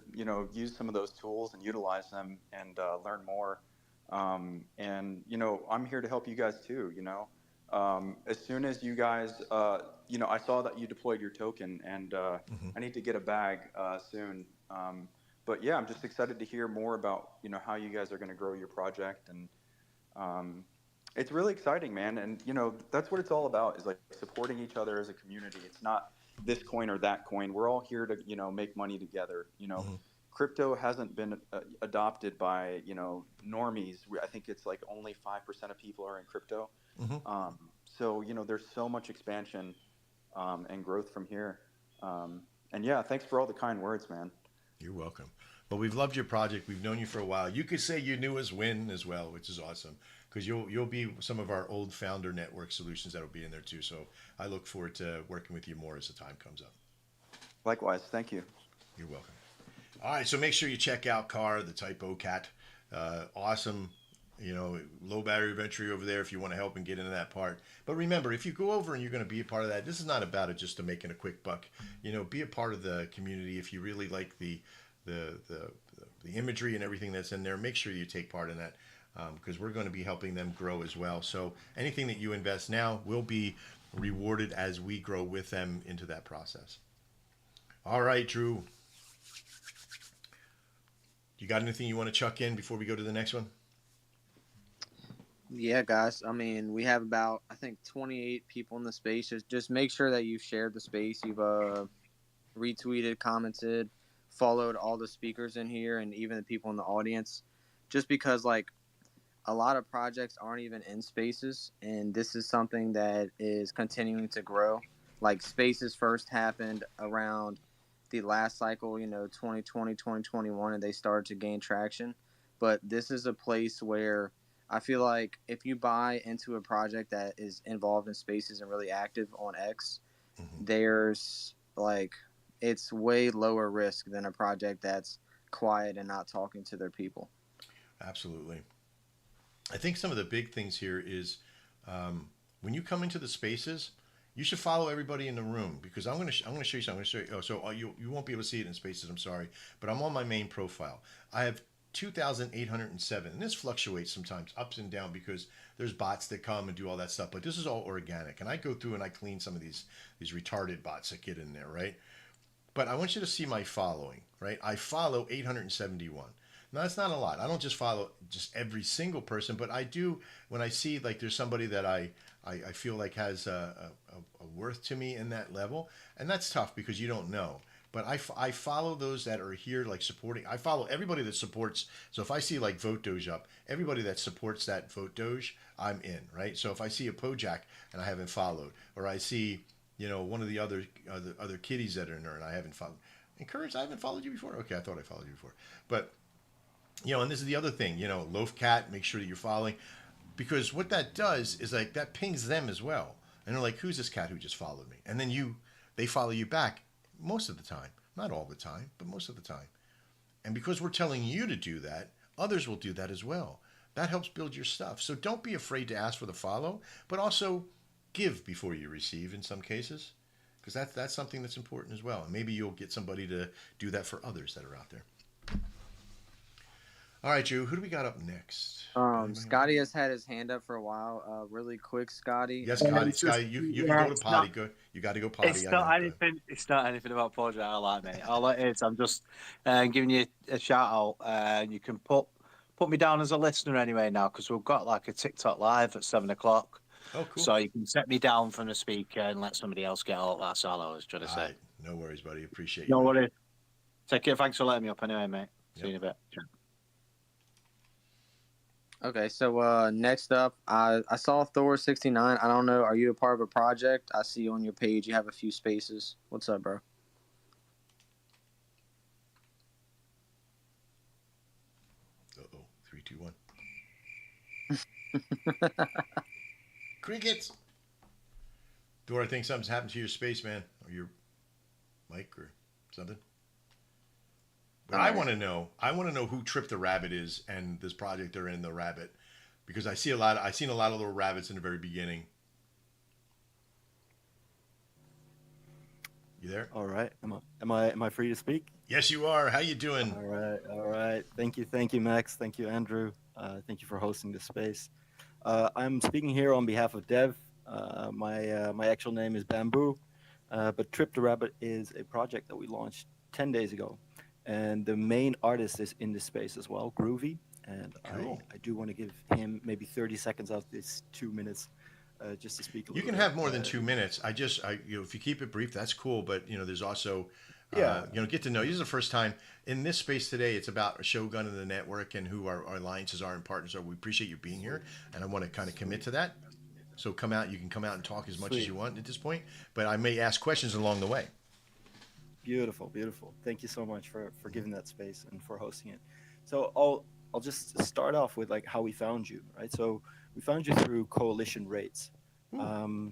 use some of those tools and utilize them and learn more. I'm here to help you guys too. As soon as you guys, I saw that you deployed your token, and I need to get a bag soon. But yeah, I'm just excited to hear more about how you guys are going to grow your project, and it's really exciting, man. And that's what it's all about, is like supporting each other as a community. It's not this coin or that coin. We're all here to make money together. Crypto hasn't been adopted by normies. I think it's like only 5% of people are in crypto. So there's so much expansion and growth from here. And yeah, thanks for all the kind words, man. You're welcome. But we've loved your project. We've known you for a while. You could say you knew us when as well, which is awesome because you'll be some of our old founder network solutions that'll be in there too. So I look forward to working with you more as the time comes up. Likewise, thank you. You're welcome. All right, so make sure you check out Car, the Typo Cat. Awesome, low battery of entry over there if you want to help and get into that part. But remember, if you go over and you're going to be a part of that, this is not about it just to making a quick buck. Be a part of the community. If you really like the imagery and everything that's in there, make sure you take part in that because we're going to be helping them grow as well. So anything that you invest now will be rewarded as we grow with them into that process. All right, Drew. You got anything you want to chuck in before we go to the next one? Yeah, guys. I mean, we have about, I think, 28 people in the space. Just make sure that you've shared the space. You've retweeted, commented, followed all the speakers in here and even the people in the audience. Just because, like, a lot of projects aren't even in spaces. And this is something that is continuing to grow. Like, spaces first happened around the last cycle, 2020, 2021, and they started to gain traction. But this is a place where I feel like if you buy into a project that is involved in spaces and really active on X, there's it's way lower risk than a project that's quiet and not talking to their people. Absolutely. I think some of the big things here is when you come into the spaces, you should follow everybody in the room because I'm going to show you something. I'm going to show you. Oh, so you won't be able to see it in spaces. I'm sorry, but I'm on my main profile. I have 2,807, and this fluctuates sometimes ups and down because there's bots that come and do all that stuff. But this is all organic, and I go through and I clean some of these retarded bots that get in there, right? But I want you to see my following, right? I follow 871. Now that's not a lot. I don't just follow just every single person, but I do when I see like there's somebody that I feel like has a worth to me in that level, and that's tough because you don't know. But I follow those that are here like supporting. I follow everybody that supports. So if I see like Vote Doge up, everybody that supports that Vote Doge, I'm in, right? So if I see a Pojak and I haven't followed, or I see one of the other kitties that are in there and I haven't followed, Encourage, I haven't followed you before. Okay, I thought I followed you before, but and this is the other thing, Loaf Cat, make sure that you're following, because what that does is like that pings them as well, and they're like, who's this cat who just followed me? And then they follow you back most of the time, not all the time, but most of the time. And because we're telling you to do that, others will do that as well. That helps build your stuff. So don't be afraid to ask for the follow, but also give before you receive in some cases, because that's something that's important as well. And maybe you'll get somebody to do that for others that are out there. All right, Drew, who do we got up next? Scotty has had his hand up for a while. Really quick, Scotty. Yes, Scotty, you can go to potty. You got to go potty. It's not anything about project I like, mate. All it is, I'm just giving you a shout out, and you can put me down as a listener anyway now, because we've got like a TikTok live at 7:00. Oh, cool. So you can set me down from the speaker and let somebody else get all. That's all I was trying to say. Right. No worries, buddy. Appreciate you. No worries. Take care. Thanks for letting me up anyway, mate. Yep. See you in a bit. Okay, so next up, I saw Thor 69. I don't know. Are you a part of a project? I see on your page you have a few spaces. What's up, bro? Uh-oh. 3, 2, 1. Crickets. Thor, I think something's happened to your space, man, or your mic or something. But I want to know who Trip the Rabbit is and this project they're in, the rabbit, because I've seen a lot of little rabbits in the very beginning. You there? All right. Am I free to speak? Yes, you are. How you doing? All right. Thank you, Max. Thank you, Andrew. Thank you for hosting this space. I'm speaking here on behalf of Dev. My actual name is Bamboo, but Trip the Rabbit is a project that we launched 10 days ago. And the main artist is in this space as well, Groovy. And Cool. I do want to give him maybe 30 seconds out of this 2 minutes just to speak a little You can bit. have more than 2 minutes. If you keep it brief, that's cool. But there's also, get to know. This is the first time in this space today. It's about Shogun and the network and who our alliances are and partners are. We appreciate you being here, and I want to kind of commit to that. So you can come out and talk as much as you want at this point. But I may ask questions along the way. Beautiful, beautiful. Thank you so much for giving that space and for hosting it. So I'll just start off with like how we found you, right? So we found you through Coalition Rates. Ooh.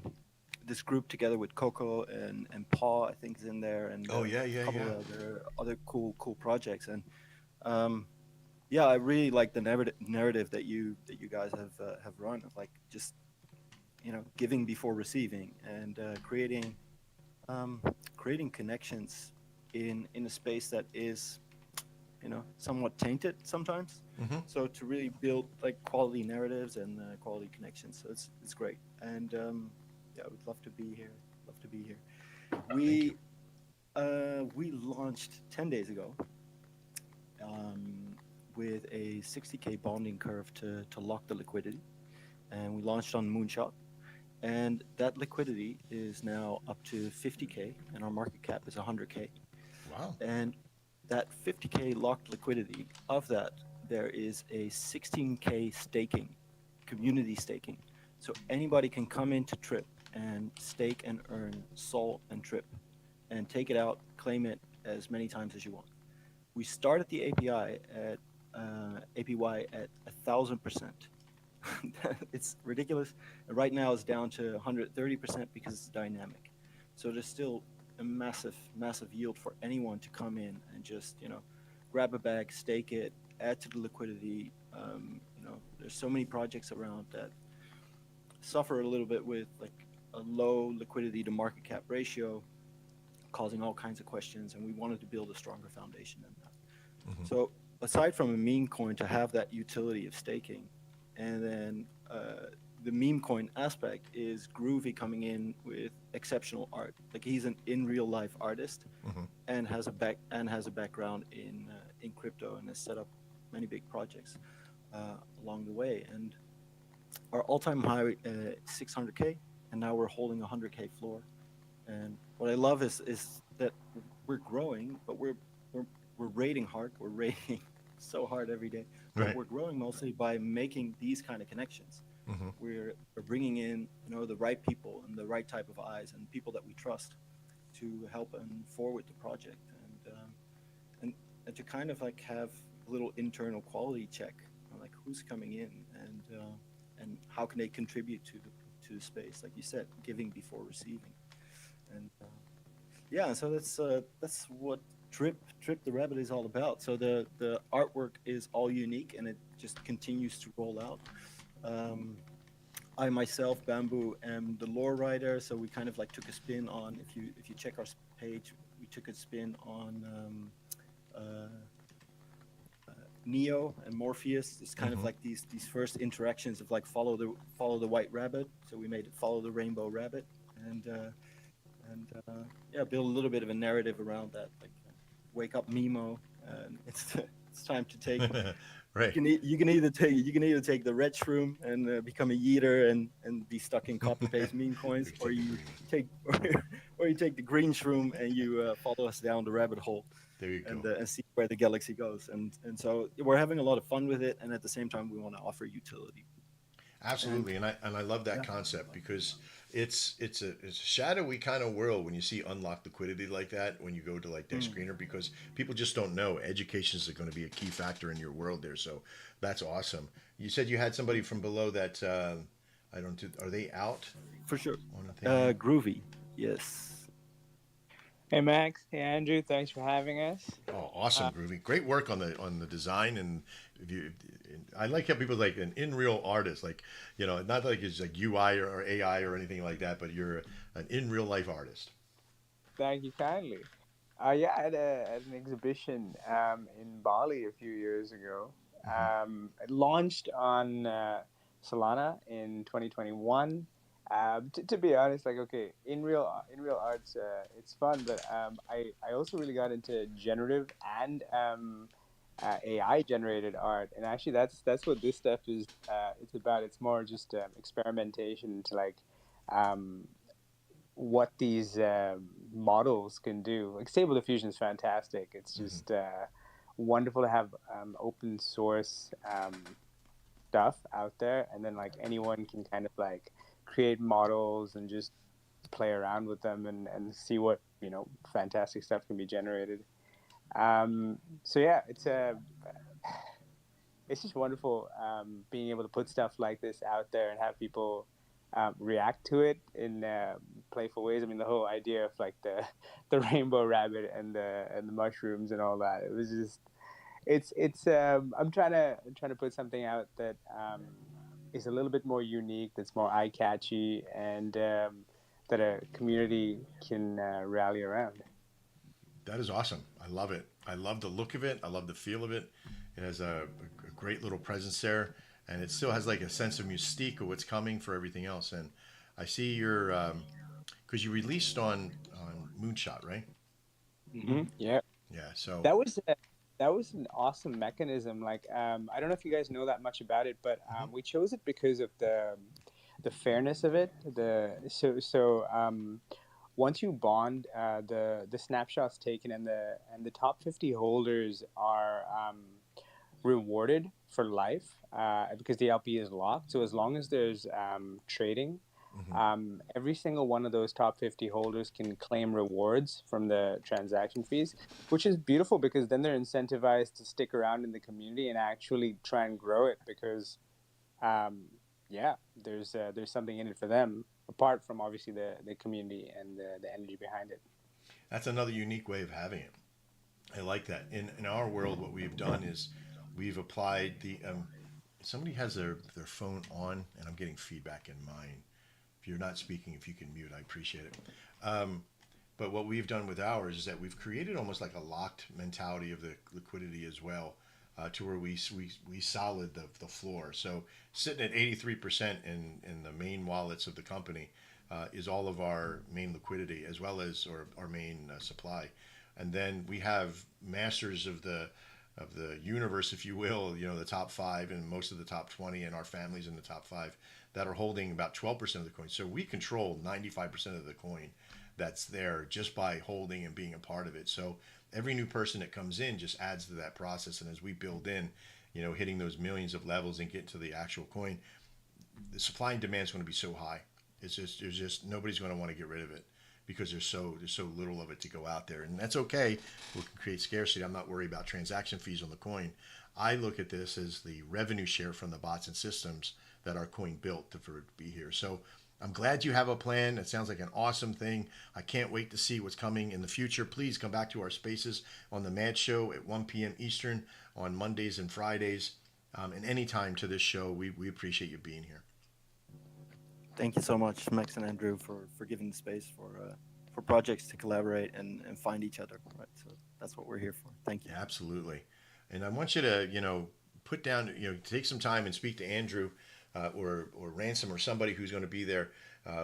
This group together with Coco and Paul, I think, is in there, and Oh yeah, a yeah, couple yeah. of other cool projects. And yeah, I really like the narrative that you guys have run of like just giving before receiving and creating connections in a space that is somewhat tainted sometimes. Hmm. So to really build like quality narratives and quality connections, so it's great. And yeah, I would love to be here. Love to be here. Thank you. We launched 10 days ago with a 60K bonding curve to lock the liquidity, and we launched on Moonshot. And that liquidity is now up to 50K, and our market cap is 100K. Wow. And that 50K locked liquidity, of that, there is a 16K staking, community staking. So anybody can come into Trip and stake and earn Sol and Trip and take it out, claim it as many times as you want. We started the API at APY at 1,000%. It's ridiculous. And right now it's down to 130% because it's dynamic. So there's still a massive yield for anyone to come in and just grab a bag, stake it, add to the liquidity. There's so many projects around that suffer a little bit with like a low liquidity to market cap ratio, causing all kinds of questions, and we wanted to build a stronger foundation than that. Mm-hmm. So aside from a meme coin to have that utility of staking, and then the meme coin aspect is Groovy coming in with exceptional art. Like he's an in real life artist, Mm-hmm. and has a background in crypto and has set up many big projects along the way. And our all-time high 600K, and now we're holding 100K floor. And what I love is that we're growing, but we're rating hard. We're rating so hard every day. But Right. we're growing mostly by making these kind of connections. Mm-hmm. We're bringing in the right people and the right type of eyes and people that we trust to help and forward the project, and to kind of like have a little internal quality check on like who's coming in and how can they contribute to the space, like you said, giving before receiving. And yeah, so that's what Trip the Rabbit is all about. So the artwork is all unique, and it just continues to roll out. I myself, Bamboo, am the lore writer, so we kind of like took a spin on, if you check our page, we took a spin on Neo and Morpheus. It's kind of like these first interactions of like follow the white rabbit. So we made it follow the rainbow rabbit, and yeah, build a little bit of a narrative around that. Like, wake up, Mimo, and it's time to take. Right. You can either take the red shroom and become a yeeter and be stuck in copy paste meme coins, or you take the green shroom and you follow us down the rabbit hole. There you go. And see where the galaxy goes. And so we're having a lot of fun with it, and at the same time we want to offer utility. Absolutely, and I love that concept because it's a shadowy kind of world when you see unlocked liquidity like that when you go to like their screener, because people just don't know education is going to be a key factor in your world there. So that's awesome. You said you had somebody from below that I don't. Are they out? For sure. On a thing? Groovy, yes. Hey Max, hey Andrew, thanks for having us. Oh, awesome, Groovy! Great work on the design, and I like how people like an in real artist, like not like it's like UI or AI or anything like that, but you're an in real life artist. Thank you kindly. Yeah, I had an exhibition in Bali a few years ago. It launched on Solana in 2021. To be honest, like in real arts, it's fun, but I also really got into generative and AI generated art, and actually that's what this stuff is. It's about. It's more just experimentation to like what these models can do. Like Stable Diffusion is fantastic. It's just wonderful to have open source stuff out there, and then like anyone can kind of like create models and just play around with them and see what fantastic stuff can be generated. So yeah, it's just wonderful being able to put stuff like this out there and have people react to it in playful ways. I mean, the whole idea of like the rainbow rabbit and the mushrooms and all that. It was just it's I'm trying to put something out that is a little bit more unique, that's more eye catchy, and that a community can rally around. That is awesome. I love it. I love the look of it. I love the feel of it. It has a great little presence there, and it still has like a sense of mystique of what's coming for everything else. And I see your because you released on Moonshot, right? Yeah. Yeah. So That was that was an awesome mechanism. Like I don't know if you guys know that much about it, but we chose it because of the fairness of it. Once you bond, the snapshots taken and the top 50 holders are rewarded for life because the LP is locked. So as long as there's trading, every single one of those top 50 holders can claim rewards from the transaction fees, which is beautiful because then they're incentivized to stick around in the community and actually try and grow it because, there's something in it for them apart from obviously the community and the energy behind it. that's another unique way of having it. I like that. In our world, what we've done is we've applied the somebody has their phone on, and I'm getting feedback in mine. If you're not speaking, if you can mute, I appreciate it. But what we've done with ours is that we've created almost like a locked mentality of the liquidity as well, to where we solid the floor. So sitting at 83% in the main wallets of the company is all of our main liquidity as well as or our main supply, and then we have masters of the universe, if you will, the top five and most of the top 20 and our families in the top five that are holding about 12% of the coin. So we control 95% of the coin that's there just by holding and being a part of it. So every new person that comes in just adds to that process. And as we build in, hitting those millions of levels and get to the actual coin, the supply and demand is going to be so high. There's just nobody's going to want to get rid of it because there's so little of it to go out there, and that's okay. We can create scarcity. I'm not worried about transaction fees on the coin. I look at this as the revenue share from the bots and systems that our coin built for it to be here. So I'm glad you have a plan. It sounds like an awesome thing. I can't wait to see what's coming in the future. Please come back to our spaces on the Mad Show at 1 p.m. Eastern on Mondays and Fridays, and anytime to this show. We appreciate you being here. Thank you so much, Max and Andrew, for giving the space for projects to collaborate and find each other. Right, so that's what we're here for. Thank you. Yeah, absolutely. And I want you to put down take some time and speak to Andrew or Ransom or somebody who's going to be there.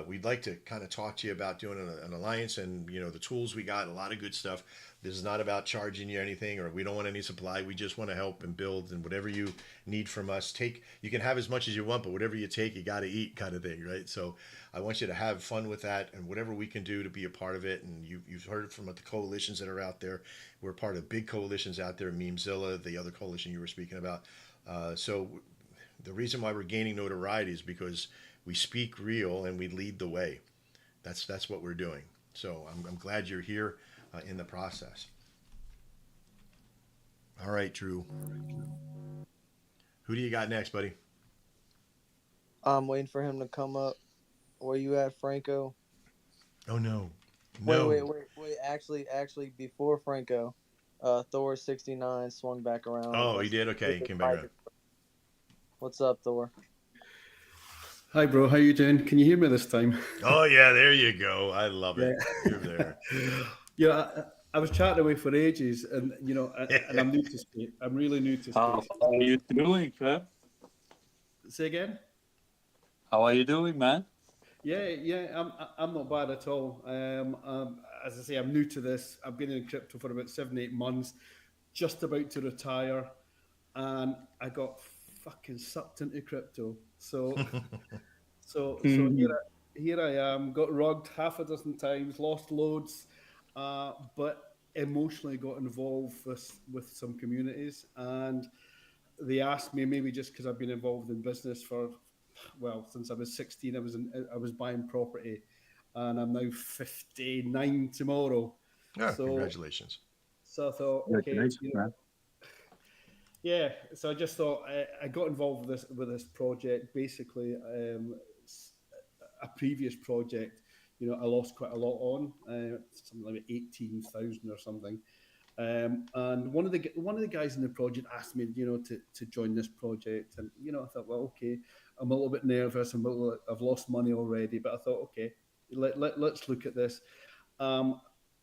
We'd like to kind of talk to you about doing an alliance and the tools we got. A lot of good stuff. This is not about charging you anything, or we don't want any supply. We just want to help and build, and whatever you need from us, take. You can have as much as you want, but whatever you take, you got to eat, kind of thing, right? So I want you to have fun with that, and whatever we can do to be a part of it. And you've heard from the coalitions that are out there. We're part of big coalitions out there, Memezilla, the other coalition you were speaking about. So the reason why we're gaining notoriety is because we speak real and we lead the way. That's what we're doing. So I'm glad you're here in the process. All right, Drew. Who do you got next, buddy? I'm waiting for him to come up. Where you at, Franco? Oh no. Wait. Actually, before Franco, Thor 69 swung back around. Oh, he did. Okay, he came back around. What's up, Thor? Hi, bro. How you doing? Can you hear me this time? Oh yeah, there you go. I love it. You're there. Yeah, I was chatting away for ages, and and I'm new to space. I'm really new to space. How are you doing, Trev? Say again? How are you doing, man? Yeah, I'm not bad at all. As I say, I'm new to this. I've been in crypto for about 7-8 months, just about to retire, and I got fucking sucked into crypto. So here I am. Got rugged half a dozen times, lost loads, but emotionally got involved with some communities, and they asked me, maybe just because I've been involved in business since I was 16. I was buying property, and I'm now 59 tomorrow. Yeah, So, congratulations. so I thought, okay, you know, yeah. So I just thought I got involved with this project. Basically, a previous project, you know, I lost quite a lot on, something like 18,000 or something. And one of the guys in the project asked me, you know, to join this project, and you know, I thought, well, okay, I'm a little bit nervous, I've lost money already, but I thought, okay, let's look at this.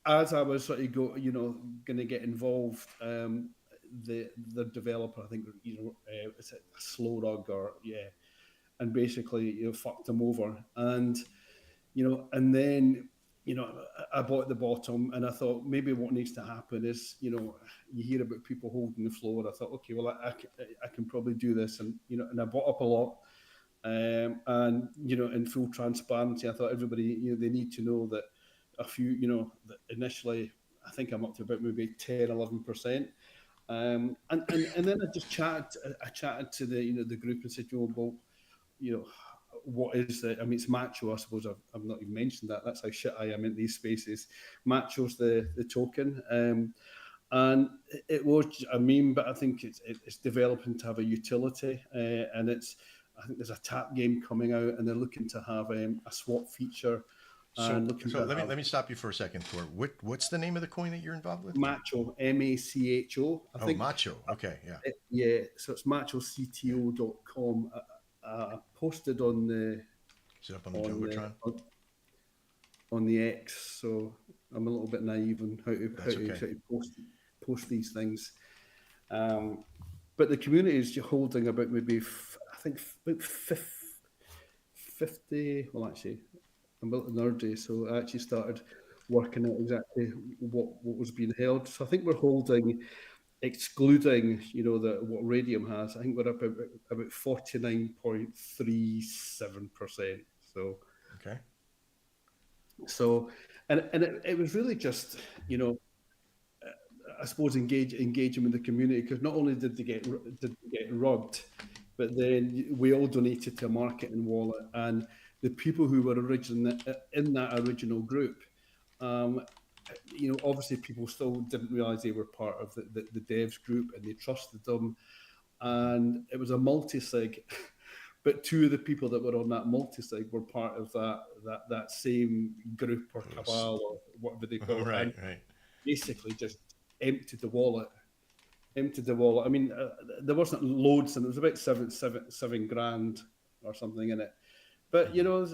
As I was sort of going to get involved, the developer, I think, you know, it's a Slow Rug, or yeah, and basically, you know, fucked him over, and you know, and then, you know, I bought the bottom, and I thought maybe what needs to happen is, you know, you hear about people holding the floor. I thought, okay, well, I can probably do this, and you know, and I bought up a lot, and you know, in full transparency, I thought everybody, you know, they need to know that a few, you know, that initially I think I'm up to about maybe 10, 11%. And then I chatted to the, you know, the group and said, well, you know, what is the, I mean, it's Macho, I suppose. I've not even mentioned that. That's how shit I am in these spaces. Macho's the token. And it was a meme, but I think it's developing to have a utility. And I think there's a tap game coming out, and they're looking to have a swap feature. So, And looking so to let me stop you for a second, Thor. What's the name of the coin that you're involved with? Macho, Macho. I think Macho. Okay, yeah. Yeah, so it's machocto.com. I posted on the Is it up on the Jumbotron? On the X, so I'm a little bit naive on how to post these things. But the community is holding about maybe I think about 50. Well, actually, I'm a little nerdy, so I actually started working out exactly what was being held. So I think we're holding, excluding, you know, what Radium has, I think we're up about 49.37%. So okay. So, and it was really just, you know, I suppose engaging with the community, because not only did they get rugged, but then we all donated to a marketing wallet, and the people who were originally in that original group, you know, obviously people still didn't realize they were part of the devs group, and they trusted them, and it was a multi-sig. But two of the people that were on that multi-sig were part of that same group or cabal or whatever they call it. Right. Basically just emptied the wallet. I mean, there wasn't loads, and it was about seven grand or something in it. But you know,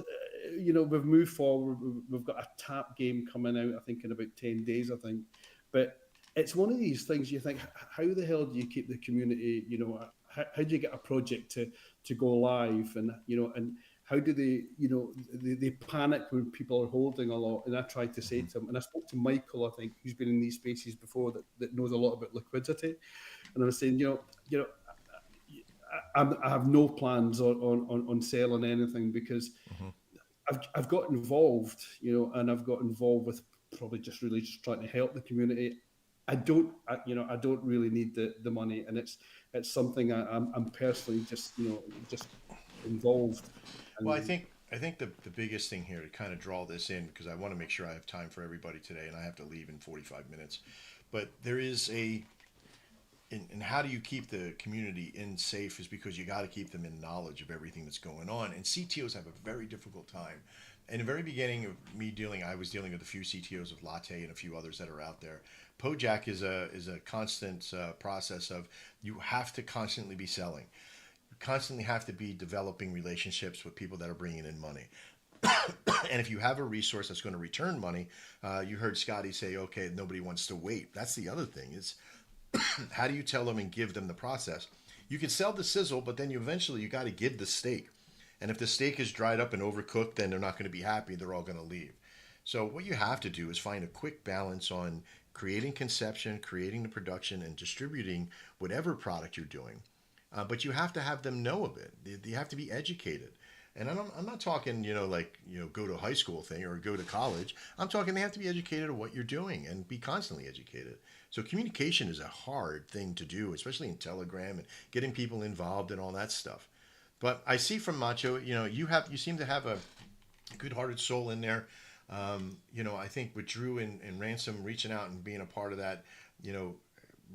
we've moved forward. We've got a tap game coming out, I think, in about 10 days, I think. But it's one of these things you think, how the hell do you keep the community, you know, how do you get a project to go live, and you know, and how do they, you know, they panic when people are holding a lot. And I tried to say to them, and I spoke to Michael, I think, who's been in these spaces before, that knows a lot about liquidity, and I was saying, you know, I have no plans on selling anything, because I've got involved, you know, and I've got involved with probably just really just trying to help the community. I don't really need the money, and it's something I'm personally just, you know, just involved. And well, I think the biggest thing here to kind of draw this in, because I want to make sure I have time for everybody today, and I have to leave in 45 minutes. But there is and how do you keep the community in safe, is because you got to keep them in knowledge of everything that's going on. And CTOs have a very difficult time. In the very beginning of me I was dealing with a few CTOs of Latte and a few others that are out there. Pojak is a constant process of, you have to constantly be selling. You constantly have to be developing relationships with people that are bringing in money. And if you have a resource that's going to return money, you heard Scotty say, okay, nobody wants to wait. That's the other thing, is how do you tell them and give them the process? You can sell the sizzle, but then you got to give the steak. And if the steak is dried up and overcooked, then they're not going to be happy. They're all going to leave. So what you have to do is find a quick balance on creating conception, creating the production, and distributing whatever product you're doing. But you have to have them know of it. You have to be educated. And I'm not talking, you know, like, you know, go to a high school thing or go to college. I'm talking they have to be educated of what you're doing and be constantly educated. So communication is a hard thing to do, especially in Telegram and getting people involved and all that stuff. But I see from Macho, you know, you seem to have a good-hearted soul in there. I think with Drew and Ransom reaching out and being a part of that,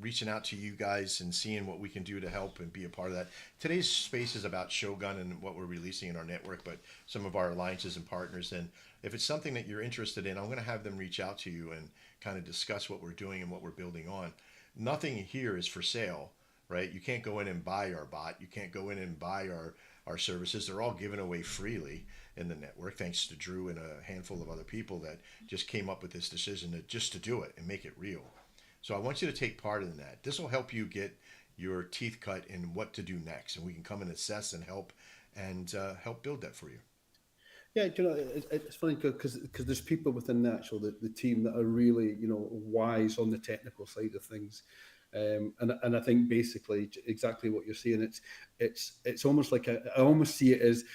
reaching out to you guys and seeing what we can do to help and be a part of that. Today's space is about Shogun and what we're releasing in our network, but some of our alliances and partners. And if it's something that you're interested in, I'm going to have them reach out to you and kind of discuss what we're doing and what we're building on. Nothing here is for sale, right? You can't go in and buy our bot. You can't go in and buy our services. They're all given away freely in the network, thanks to Drew and a handful of other people that just came up with this decision to do it and make it real. So I want you to take part in that. This will help you get your teeth cut in what to do next, and we can come and assess and help build that for you. Yeah, it's funny because there's people within the team that are really wise on the technical side of things, and I think basically exactly what you're saying. It's almost like I almost see it as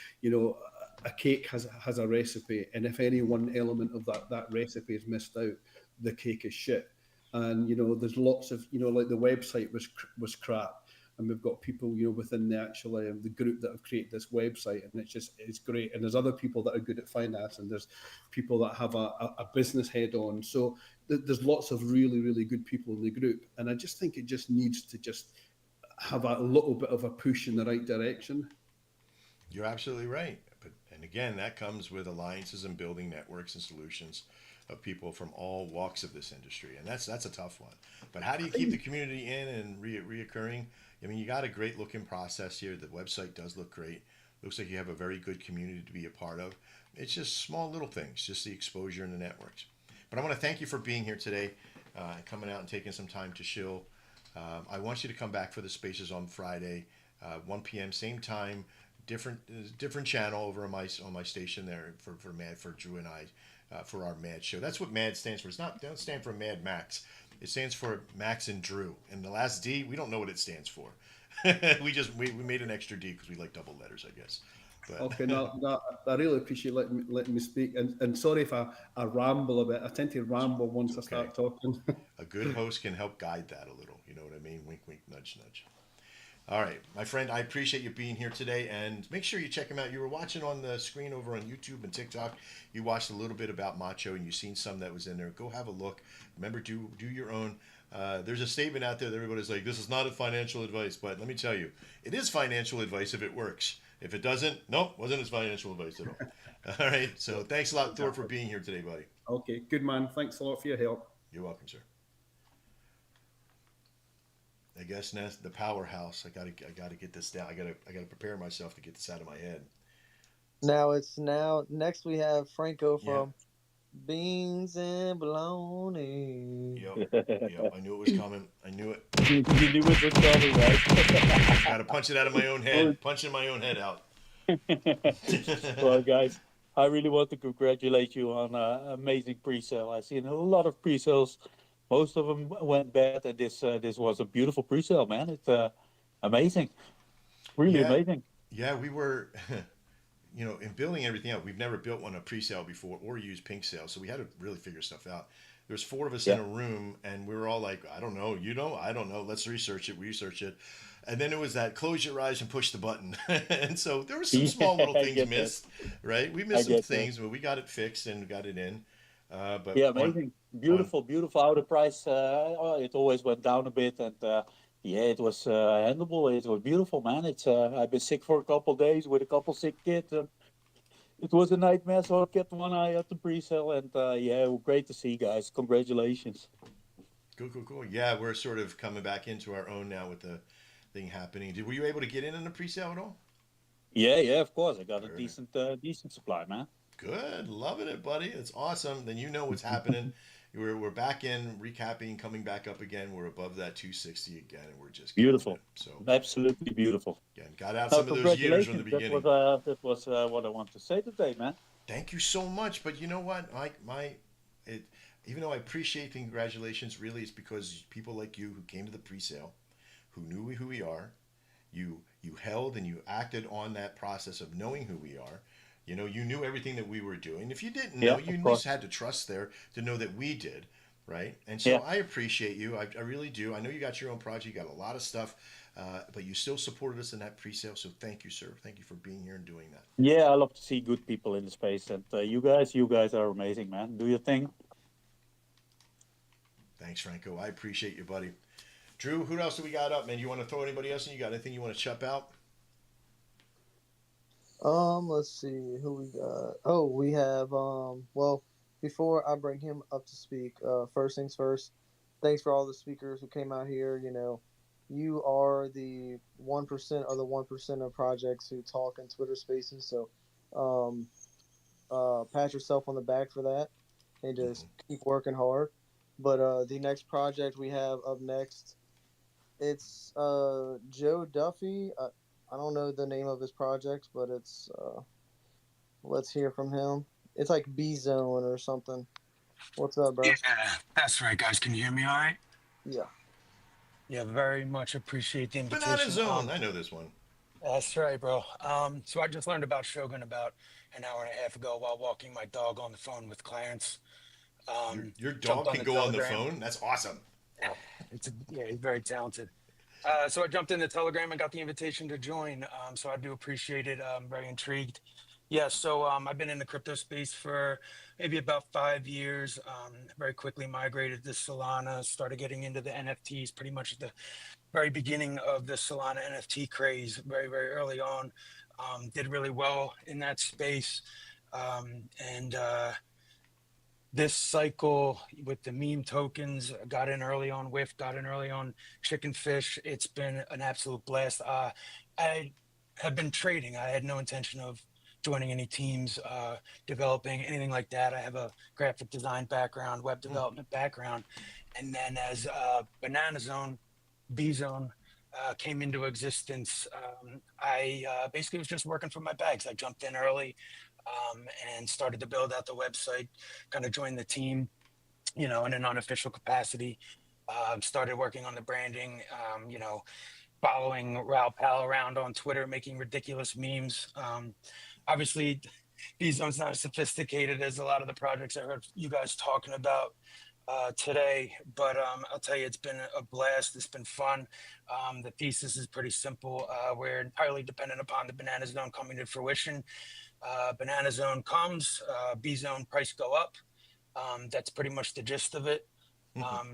a cake has a recipe, and if any one element of that recipe is missed out, the cake is shit. And there's lots of like the website was crap, and we've got people within the actual the group that have created this website, and it's great. And there's other people that are good at finance, and there's people that have a business head on. So there's lots of really, really good people in the group, and I just think it just needs to just have a little bit of a push in the right direction. You're absolutely right. And again, that comes with alliances and building networks and solutions of people from all walks of this industry, and that's a tough one. But how do you keep the community in and reoccurring? I mean, you got a great looking process here. The website does look great. Looks like you have a very good community to be a part of. It's just small little things, just the exposure in the networks. But I want to thank you for being here today, coming out and taking some time to chill. I want you to come back for the spaces on Friday, 1 p.m. same time, different channel over on my station there for Drew and I. For our MAD show. That's what MAD stands for. It doesn't stand for Mad Max. It stands for Max and Drew. And the last D, we don't know what it stands for. we made an extra D because we like double letters, I guess. But. Okay, no, I really appreciate letting me speak. And sorry if I ramble a bit. I tend to ramble once I start talking. A good host can help guide that a little. You know what I mean? Wink, wink, nudge, nudge. All right, my friend, I appreciate you being here today, and make sure you check him out. You were watching on the screen over on YouTube and TikTok. You watched a little bit about Macho, and you've seen some that was in there. Go have a look. Remember, do your own. There's a statement out there that everybody's like, this is not a financial advice, but let me tell you, it is financial advice if it works. If it doesn't, nope, wasn't as financial advice at all. All right, so thanks a lot, Thor, for being here today, buddy. Okay, good man. Thanks a lot for your help. You're welcome, sir. I guess that's the powerhouse. I gotta get this down. I gotta prepare myself to get this out of my head. Next we have Franco from Beans and Bologna. Yep. I knew it was coming. I knew it. You knew it was coming, right? Gotta punch it out of my own head. Punching my own head out. Well, guys, I really want to congratulate you on an amazing pre-sale. I've seen a lot of pre-sales. Most of them went bad, and this was a beautiful pre-sale, man. It's amazing, really amazing. Yeah, we were, in building everything out. We've never built one a pre-sale before or used pink sale, so we had to really figure stuff out. There's 4 of us in a room, and we were all like, I don't know, I don't know. Let's research it. And then it was that close your eyes and push the button. And so there were some small little things missed, right? We missed some things, but we got it fixed and got it in. But yeah, amazing. Beautiful out of price. It always went down a bit, and it was handleable. It was beautiful, man. I've been sick for a couple of days with a couple sick kids. It was a nightmare, so I kept one eye at the pre-sale, and great to see, guys. Congratulations. Cool. Yeah, we're sort of coming back into our own now with the thing happening. Were you able to get in on the pre-sale at all? Yeah, of course. I got a decent supply, man. Good, loving it, buddy. It's awesome. Then you know what's happening. We're back in, recapping, coming back up again. We're above that 260 again, and we're just beautiful. So absolutely beautiful. Again, got out some of those years from the beginning. That was what I want to say today, man. Thank you so much. But you know what, Mike? Even though I appreciate the congratulations, really, it's because people like you who came to the pre-sale, who knew who we are, you held and you acted on that process of knowing who we are. You knew everything that we were doing. If you didn't know, you at least had to trust there to know that we did. right? And so I appreciate you. I really do. I know you got your own project. You got a lot of stuff, but you still supported us in that pre-sale. So thank you, sir. Thank you for being here and doing that. Yeah, I love to see good people in the space, and you guys are amazing, man. Do your thing. Thanks, Franco. I appreciate you, buddy. Drew, who else do we got up, man? You want to throw anybody else in? You got anything you want to chop out? Let's see who we got. Oh, we have well, before I bring him up to speak, first things first, thanks for all the speakers who came out here. You know, you are the 1% or the 1% of projects who talk in Twitter Spaces. So, pat yourself on the back for that, and just keep working hard. But the next project we have up next, it's Joe Duffy. I don't know the name of his project, but it's let's hear from him. It's like B Zone or something. What's up, bro? Yeah, that's right, guys. Can you hear me all right? Yeah. Yeah, very much appreciate the Banana invitation. Zone. I know this one. That's right, bro. So I just learned about Shogun about an hour and a half ago while walking my dog on the phone with Clarence. Your Jumped dog on can the go on the Telegram. phone? That's awesome. Yeah, he's very talented. So I jumped in the Telegram and got the invitation to join. So I do appreciate it. I'm very intrigued. Yeah, so I've been in the crypto space for maybe about 5 years. Very quickly migrated to Solana, started getting into the NFTs pretty much at the very beginning of the Solana NFT craze, very, very early on. Did really well in that space. And this cycle with the meme tokens, got in early on WIF, got in early on Chicken Fish. It's been an absolute blast. I have been trading. I had no intention of joining any teams, developing anything like that. I have a graphic design background, web development background. And then as Banana Zone, B Zone came into existence, I basically was just working for my bags. I jumped in early, and started to build out the website, kind of joined the team, in an unofficial capacity. Started working on the branding, following Raul Pal around on Twitter, making ridiculous memes. Obviously, these zones not as sophisticated as a lot of the projects I heard you guys talking about today, but I'll tell you, it's been a blast. It's been fun. The thesis is pretty simple. We're entirely dependent upon the Banana Zone coming to fruition. Banana Zone comes, B Zone price go up. That's pretty much the gist of it.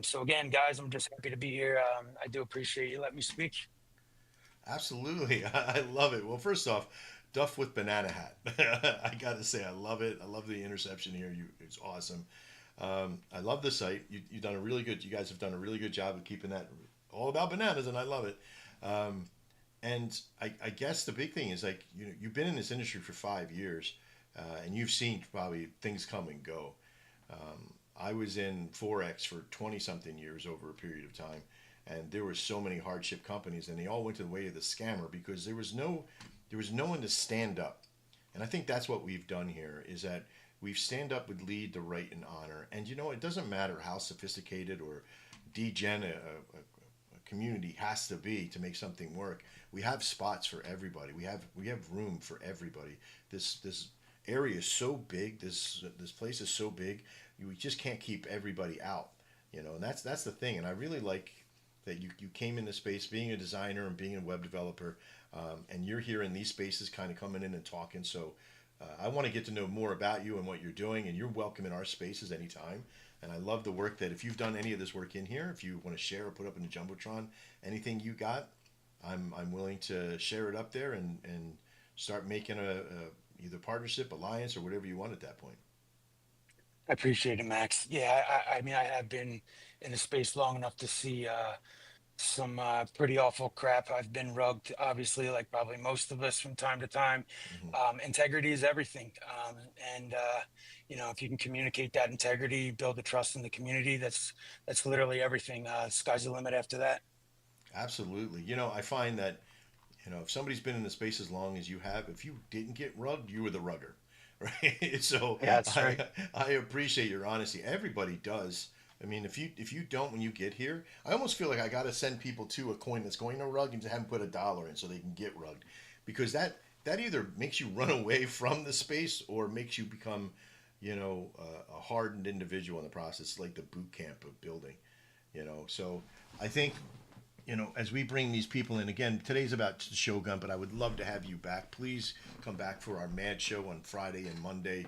So again, guys, I'm just happy to be here. I do appreciate you letting me speak. Absolutely. I love it. Well, first off, Duff with banana hat. I got to say, I love it. I love the interception here. It's awesome. I love the site. You've done a really good. You guys have done a really good job of keeping that all about bananas, and I love it. And I guess the big thing is, like, you've been in this industry for 5 years, and you've seen probably things come and go. I was in Forex for 20 something years over a period of time, and there were so many hardship companies, and they all went to the way of the scammer because there was no one to stand up. And I think that's what we've done here, is that we've stand up with lead, the right, and honor. And it doesn't matter how sophisticated or degen a community has to be to make something work. We have spots for everybody. We have room for everybody. This area is so big. This place is so big. We just can't keep everybody out. And that's the thing. And I really like that you came in this space being a designer and being a web developer, and you're here in these spaces kind of coming in and talking. So I want to get to know more about you and what you're doing, and you're welcome in our spaces anytime. And I love the work that if you've done any of this work in here, if you want to share or put up in the Jumbotron, anything you got, I'm willing to share it up there and start making a either partnership, alliance, or whatever you want at that point. I appreciate it, Max. Yeah, I mean, I have been in the space long enough to see some pretty awful crap. I've been rugged, obviously, like probably most of us from time to time. Integrity is everything. And if you can communicate that integrity, build the trust in the community, that's literally everything. Sky's the limit after that. Absolutely. I find that, if somebody's been in the space as long as you have, if you didn't get rugged, you were the rugger, right? So yeah, that's right. I appreciate your honesty. Everybody does. I mean, if you don't when you get here, I almost feel like I got to send people to a coin that's going to rug and to have them put $1 in so they can get rugged, because that either makes you run away from the space or makes you become a hardened individual in the process, like the boot camp of building. So I think, as we bring these people in, again, today's about Shogun, but I would love to have you back. Please come back for our Mad Show on Friday and Monday.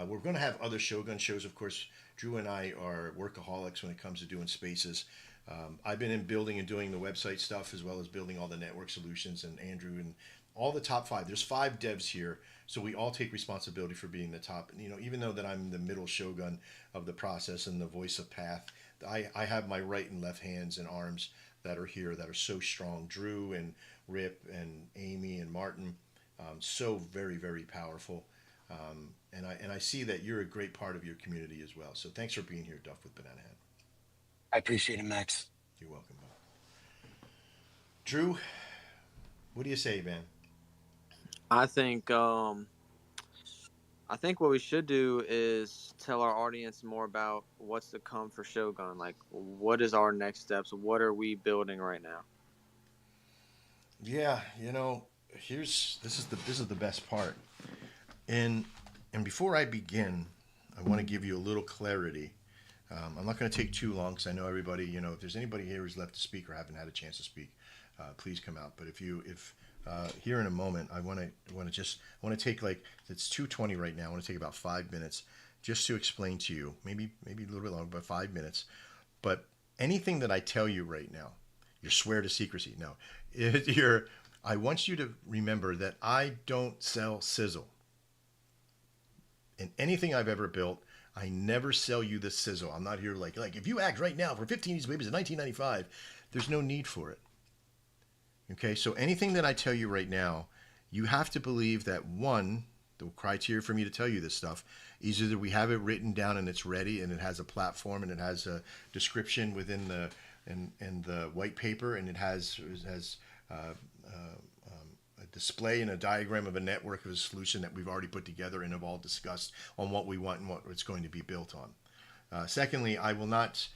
We're going to have other Shogun shows. Of course, Drew and I are workaholics when it comes to doing spaces. I've been in building and doing the website stuff as well as building all the network solutions, and Andrew and all the top five. There's 5 devs here, so we all take responsibility for being the top. Even though that I'm the middle Shogun of the process and the voice of path, I have my right and left hands and arms that are here that are so strong. Drew and Rip and Amy and Martin, so very, very powerful. And I see that you're a great part of your community as well. So thanks for being here, Duff with Banana Head. I appreciate it, Max. You're welcome, Bob. Drew, what do you say, man? I think what we should do is tell our audience more about what's to come for Shogun. Like, what is our next steps? What are we building right now? Yeah, this is the best part. And before I begin, I want to give you a little clarity. I'm not going to take too long because I know everybody. If there's anybody here who's left to speak or haven't had a chance to speak, please come out. But if here in a moment, I want to take, like, it's 2:20 right now. I want to take about 5 minutes just to explain to you, maybe a little bit longer, but 5 minutes. But anything that I tell you right now, you swear to secrecy. No, I want you to remember that I don't sell sizzle. In anything I've ever built, I never sell you the sizzle. I'm not here like if you act right now for 15 Easy Babies in 1995, there's no need for it. Okay, so anything that I tell you right now, you have to believe that, one, the criteria for me to tell you this stuff is either we have it written down and it's ready and it has a platform and it has a description within the white paper, and it has a display and a diagram of a network of a solution that we've already put together and have all discussed on what we want and what it's going to be built on. Secondly, I will not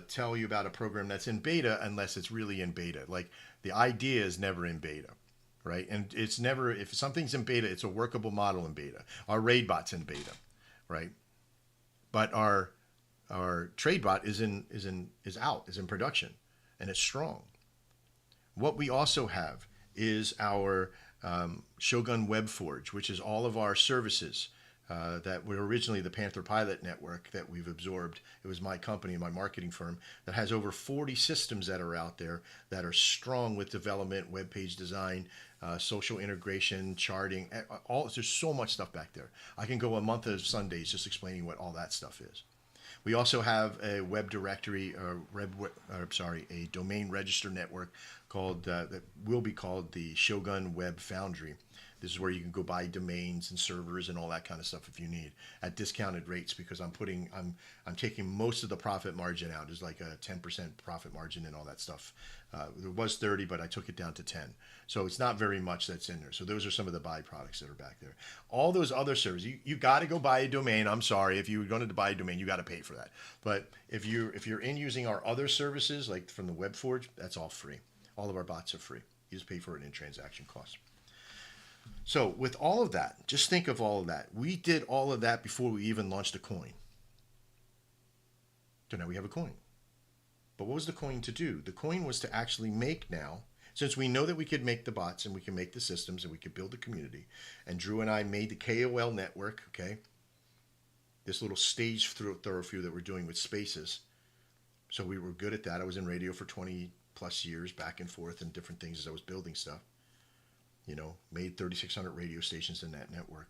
tell you about a program that's in beta unless it's really in beta. Like, the idea is never in beta, right? And it's never, if something's in beta, it's a workable model in beta. Our raid bot's in beta, right? But our trade bot is in production, and it's strong. What we also have is our Shogun Web Forge, which is all of our services that were originally the Panther Pilot network that we've absorbed. It was my company, my marketing firm, that has over 40 systems that are out there that are strong with development, web page design, social integration, charting. There's so much stuff back there. I can go a month of Sundays just explaining what all that stuff is. We also have a web directory, a domain register network called that will be called the Shogun Web Foundry. This is where you can go buy domains and servers and all that kind of stuff if you need at discounted rates, because I'm taking most of the profit margin out. There's like a 10% profit margin and all that stuff. There was 30, but I took it down to 10. So it's not very much that's in there. So those are some of the byproducts that are back there. All those other servers, you got to go buy a domain. I'm sorry, if you're going to buy a domain, you got to pay for that. But if you're in using our other services, like from the WebForge, that's all free. All of our bots are free. You just pay for it in transaction costs. So with all of that, just think of all of that. We did all of that before we even launched a coin. So now we have a coin. But what was the coin to do? The coin was to actually make now, since we know that we could make the bots and we can make the systems and we could build the community, and Drew and I made the KOL network, okay? This little stage thoroughfare that we're doing with spaces. So we were good at that. I was in radio for 20 plus years, back and forth and different things as I was building stuff. Made 3,600 radio stations in that network.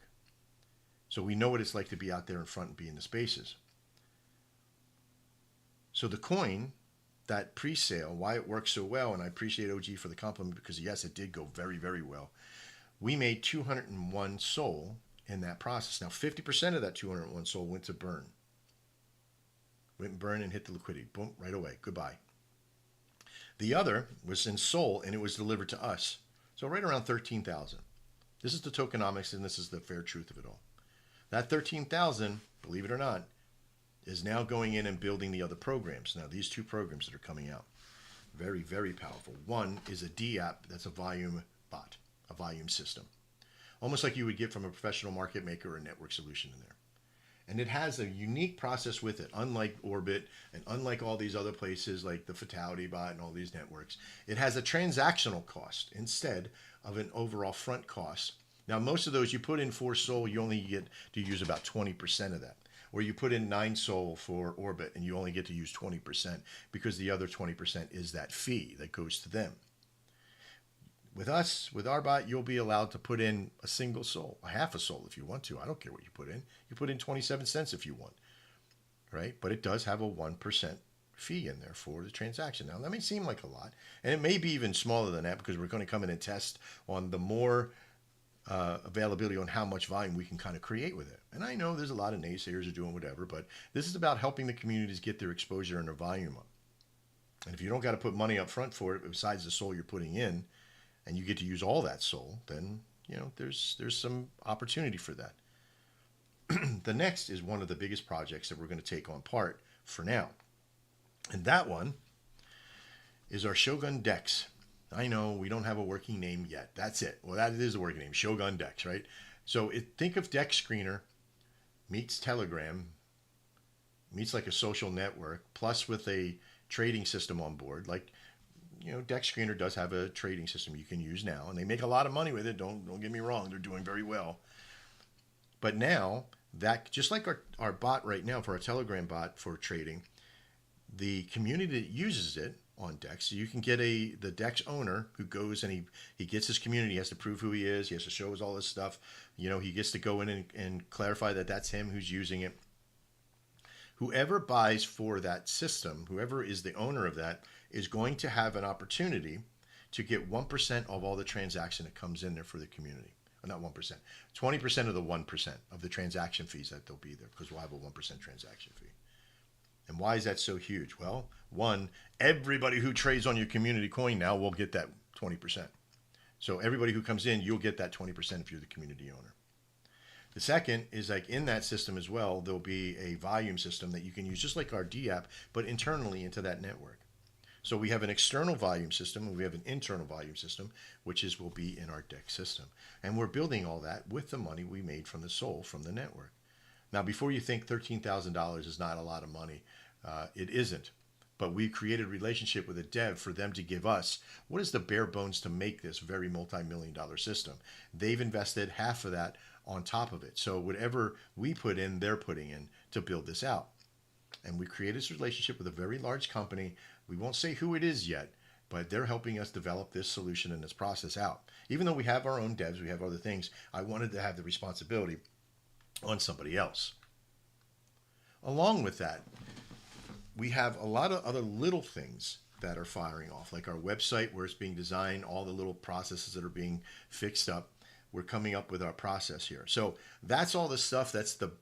So we know what it's like to be out there in front and be in the spaces. So the coin, that pre-sale, why it works so well, and I appreciate OG for the compliment, because yes, it did go very, very well. We made 201 SOL in that process. Now, 50% of that 201 SOL went to burn. Went and burn and hit the liquidity. Boom, right away. Goodbye. The other was in SOL, and it was delivered to us. So right around 13,000. This is the tokenomics, and this is the fair truth of it all. That 13,000, believe it or not, is now going in and building the other programs. Now, these two programs that are coming out, very, very powerful. One is a D app that's a volume bot, a volume system. Almost like you would get from a professional market maker or a network solution in there. And it has a unique process with it, unlike Orbit and unlike all these other places like the Fatality Bot and all these networks. It has a transactional cost instead of an overall front cost. Now, most of those, you put in 4 Sol, you only get to use about 20% of that. Or you put in 9 Sol for Orbit and you only get to use 20% because the other 20% is that fee that goes to them. With us, with our bot, you'll be allowed to put in a single Sol, a half a Sol if you want to. I don't care what you put in. You put in 27 cents if you want, right? But it does have a 1% fee in there for the transaction. Now, that may seem like a lot, and it may be even smaller than that because we're going to come in and test on the more availability on how much volume we can kind of create with it. And I know there's a lot of naysayers are doing whatever, but this is about helping the communities get their exposure and their volume up. And if you don't got to put money up front for it, besides the Sol you're putting in, and you get to use all that Sol, then, you know, there's some opportunity for that. The next is one of the biggest projects that we're going to take on part for now. And that one is our Shogun Dex. I know we don't have a working name yet. That's it. Well, that is a working name, Shogun Dex, right? So think of Dex Screener meets Telegram, meets like a social network, plus with a trading system on board. Like, you know, Dex Screener does have a trading system you can use now, and they make a lot of money with it. Don't get me wrong, they're doing very well. But now that, just like our bot right now for our Telegram bot for trading, the community that uses it on Dex, so you can get the Dex owner who goes and he gets his community, he has to prove who he is, he has to show us all this stuff. You know, he gets to go in and clarify that that's him who's using it. Whoever buys for that system, whoever is the owner of that, is going to have an opportunity to get 1% of all the transaction that comes in there for the community. Well, not 1%, 20% of the 1% of the transaction fees that they'll be there, because we'll have a 1% transaction fee. And why is that so huge? Well, one, everybody who trades on your community coin now will get that 20%. So everybody who comes in, you'll get that 20% if you're the community owner. The second is, like, in that system as well, there'll be a volume system that you can use just like our D app, but internally into that network. So we have an external volume system and we have an internal volume system, which will be in our Dex system. And we're building all that with the money we made from the Sol from the network. Now, before you think $13,000 is not a lot of money, it isn't. But we created a relationship with a dev for them to give us what is the bare bones to make this very multi-million-dollar system. They've invested half of that on top of it. So whatever we put in, they're putting in to build this out. And we created this relationship with a very large company. We won't say who it is yet, but they're helping us develop this solution and this process out. Even though we have our own devs, we have other things, I wanted to have the responsibility on somebody else. Along with that, we have a lot of other little things that are firing off, like our website where it's being designed, all the little processes that are being fixed up. We're coming up with our process here. So that's all the stuff. That's the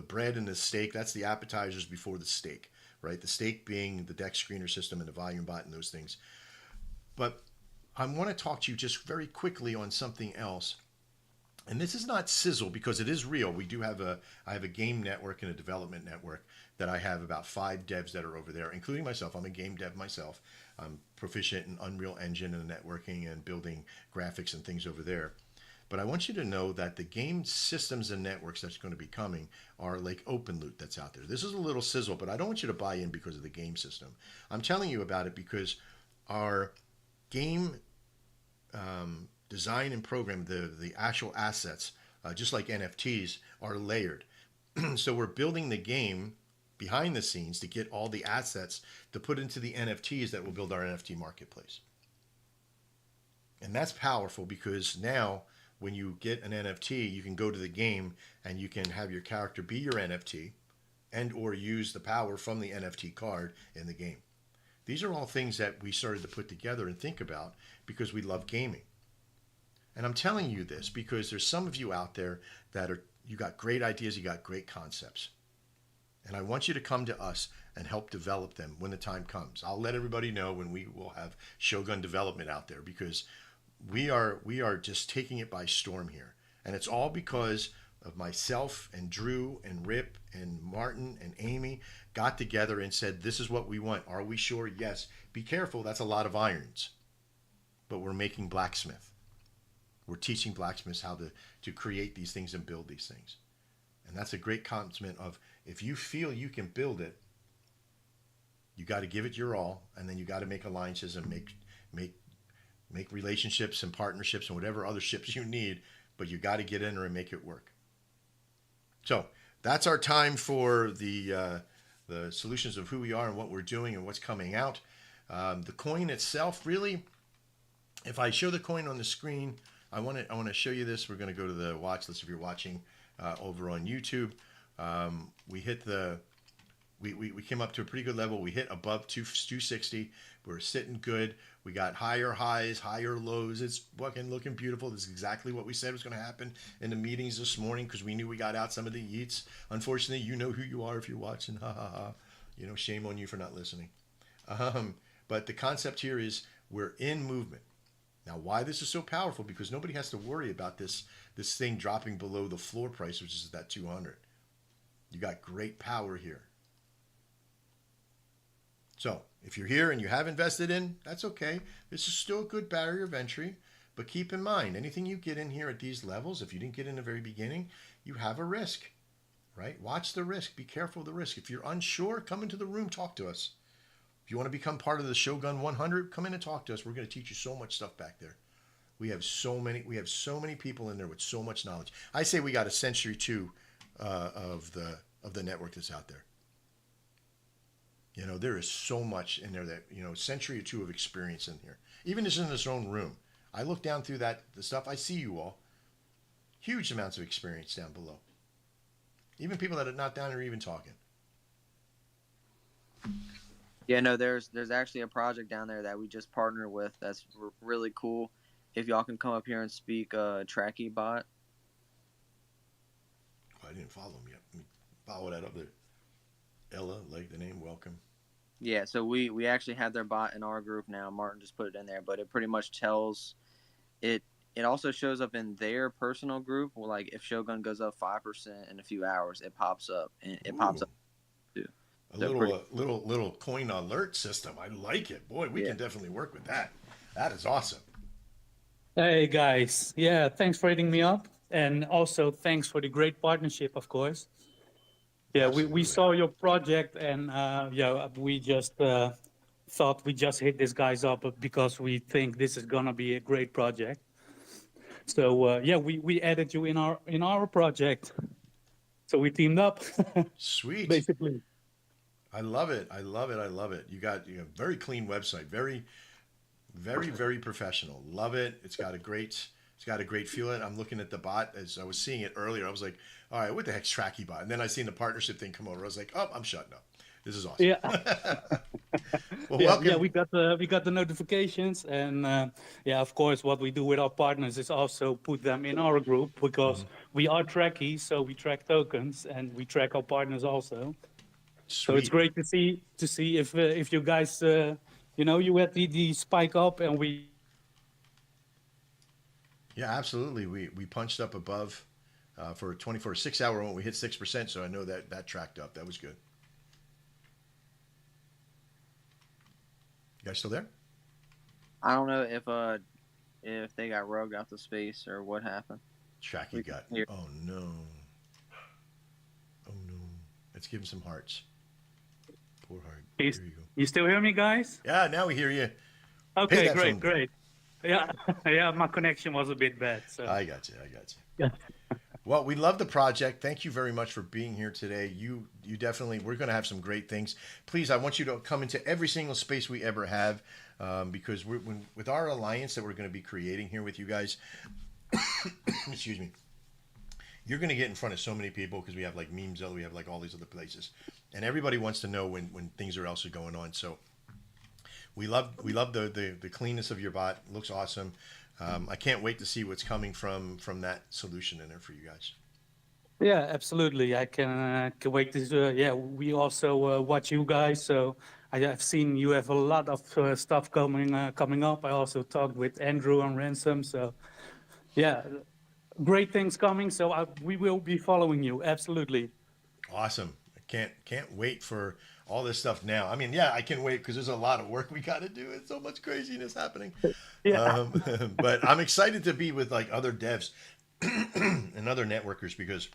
bread and the steak. That's the appetizers before the steak, right? The steak being the Dex Screener system and the volume bot and those things. But I want to talk to you just very quickly on something else. And this is not sizzle because it is real. I have a game network and a development network that I have about 5 devs that are over there, including myself. I'm a game dev myself. I'm proficient in Unreal Engine and networking and building graphics and things over there. But I want you to know that the game systems and networks that's going to be coming are like OpenLoot that's out there. This is a little sizzle, but I don't want you to buy in because of the game system. I'm telling you about it because our game design and program, the actual assets, just like NFTs, are layered. So we're building the game behind the scenes to get all the assets to put into the NFTs that will build our NFT marketplace. And that's powerful because now when you get an NFT, you can go to the game and you can have your character be your NFT and or use the power from the NFT card in the game. These are all things that we started to put together and think about because we love gaming. And I'm telling you this because there's some of you out there that you got great ideas, you got great concepts. And I want you to come to us and help develop them when the time comes. I'll let everybody know when we will have Shogun development out there because we are just taking it by storm here. And it's all because of myself and Drew and Rip and Martin and Amy got together and said, this is what we want. Are we sure? Yes. Be careful. That's a lot of irons. But we're making blacksmith. We're teaching blacksmiths how to create these things and build these things. And that's a great compliment of, if you feel you can build it, you got to give it your all, and then you got to make alliances and make relationships and partnerships and whatever other ships you need, but you got to get in there and make it work. So that's our time for the solutions of who we are and what we're doing and what's coming out. The coin itself, really, if I show the coin on the screen, I want to show you this. We're going to go to the watch list if you're watching over on YouTube. We hit we came up to a pretty good level. We hit above 260. We're sitting good. We got higher highs, higher lows. It's fucking looking beautiful. This is exactly what we said was going to happen in the meetings this morning, because we knew we got out some of the yeets. Unfortunately, you know who you are if you're watching. Ha ha ha. You know, shame on you for not listening. But the concept here is we're in movement. Now, why this is so powerful? Because nobody has to worry about this thing dropping below the floor price, which is that 200. You got great power here. So if you're here and you have invested in, that's okay. This is still a good barrier of entry. But keep in mind, anything you get in here at these levels, if you didn't get in the very beginning, you have a risk, right? Watch the risk. Be careful of the risk. If you're unsure, come into the room, talk to us. If you want to become part of the Shogun 100, come in and talk to us. We're going to teach you so much stuff back there. We have so many people in there with so much knowledge. I say we got a century two of the network that's out there. You know, there is so much in there that, you know, century or two of experience in here. Even just in this own room. I look down through the stuff, I see you all. Huge amounts of experience down below. Even people that are not down there even talking. Yeah, no, there's actually a project down there that we just partnered with that's really cool. If y'all can come up here and speak Tracky Bot. Oh, I didn't follow him yet. Let me follow that up there. Ella, like the name, welcome. Yeah, so we actually have their bot in our group now. Martin just put it in there, but it pretty much tells it. It also shows up in their personal group. Well, like if Shogun goes up 5% in a few hours, it pops up, and it pops up too. A little coin alert system. I like it. Boy, we can definitely work with that. That is awesome. Hey guys, yeah, thanks for hitting me up, and also thanks for the great partnership, of course. Yeah, we saw your project, and yeah, we just thought we just hit these guys up because we think this is gonna be a great project. So yeah, we added you in our project, so we teamed up. Sweet. Basically. I love it. I love it. I love it. You got a very clean website. Very, very, very professional. Love it. It's got a great feel. I'm looking at the bot as I was seeing it earlier. I was like, all right, what the heck's Tracky Bot? And then I seen the partnership thing come over. I was like, oh, I'm shutting up. This is awesome. Yeah. Well, yeah, welcome. yeah, we got the notifications, and yeah, of course, what we do with our partners is also put them in our group, because we are trackies, so we track tokens and we track our partners also. So it's great to see if you guys you know, you had the spike up, and we. Yeah, absolutely. We punched up above for a 6-hour one. We hit 6%, so I know that tracked up. That was good. You guys still there? I don't know if they got rogued out the space or what happened. Tracky got. Oh no. Oh no. Let's give him some hearts. Poor heart. There you go. You still hear me, guys? Yeah, now we hear you. Okay, great. Yeah, yeah, my connection was a bit bad. So. I got you. Yeah. Well, we love the project. Thank you very much for being here today. You definitely, we're going to have some great things. Please, I want you to come into every single space we ever have, because with our alliance that we're going to be creating here with you guys, excuse me, you're going to get in front of so many people, because we have like Memezilla, we have like all these other places, and everybody wants to know when things are also going on. So we love the cleanness of your bot. It looks awesome. I can't wait to see what's coming from that solution in there for you guys. Yeah, absolutely. I can wait to. Yeah, we also watch you guys. So I have seen you have a lot of stuff coming up. I also talked with Andrew on Ransom. So yeah, great things coming. So we will be following you. Absolutely. Awesome. I can't wait for all this stuff now. I mean, yeah, I can wait because there's a lot of work we got to do. It's so much craziness happening. Yeah. But I'm excited to be with like other devs and other networkers, because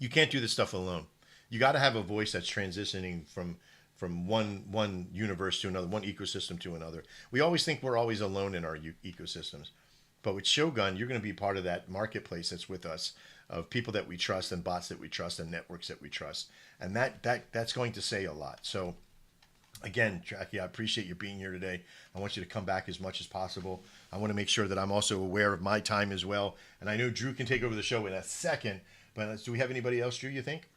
You can't do this stuff alone. You got to have a voice that's transitioning from one universe to another, one ecosystem to another. We always think we're always alone in our ecosystems, but with Shogun, you're going to be part of that marketplace that's with us, of people that we trust and bots that we trust and networks that we trust, and that's going to say a lot. So again, Jackie, I appreciate you being here today. I want you to come back as much as possible. I want to make sure that I'm also aware of my time as well. And I know Drew can take over the show in a second, but do we have anybody else, Drew, you think?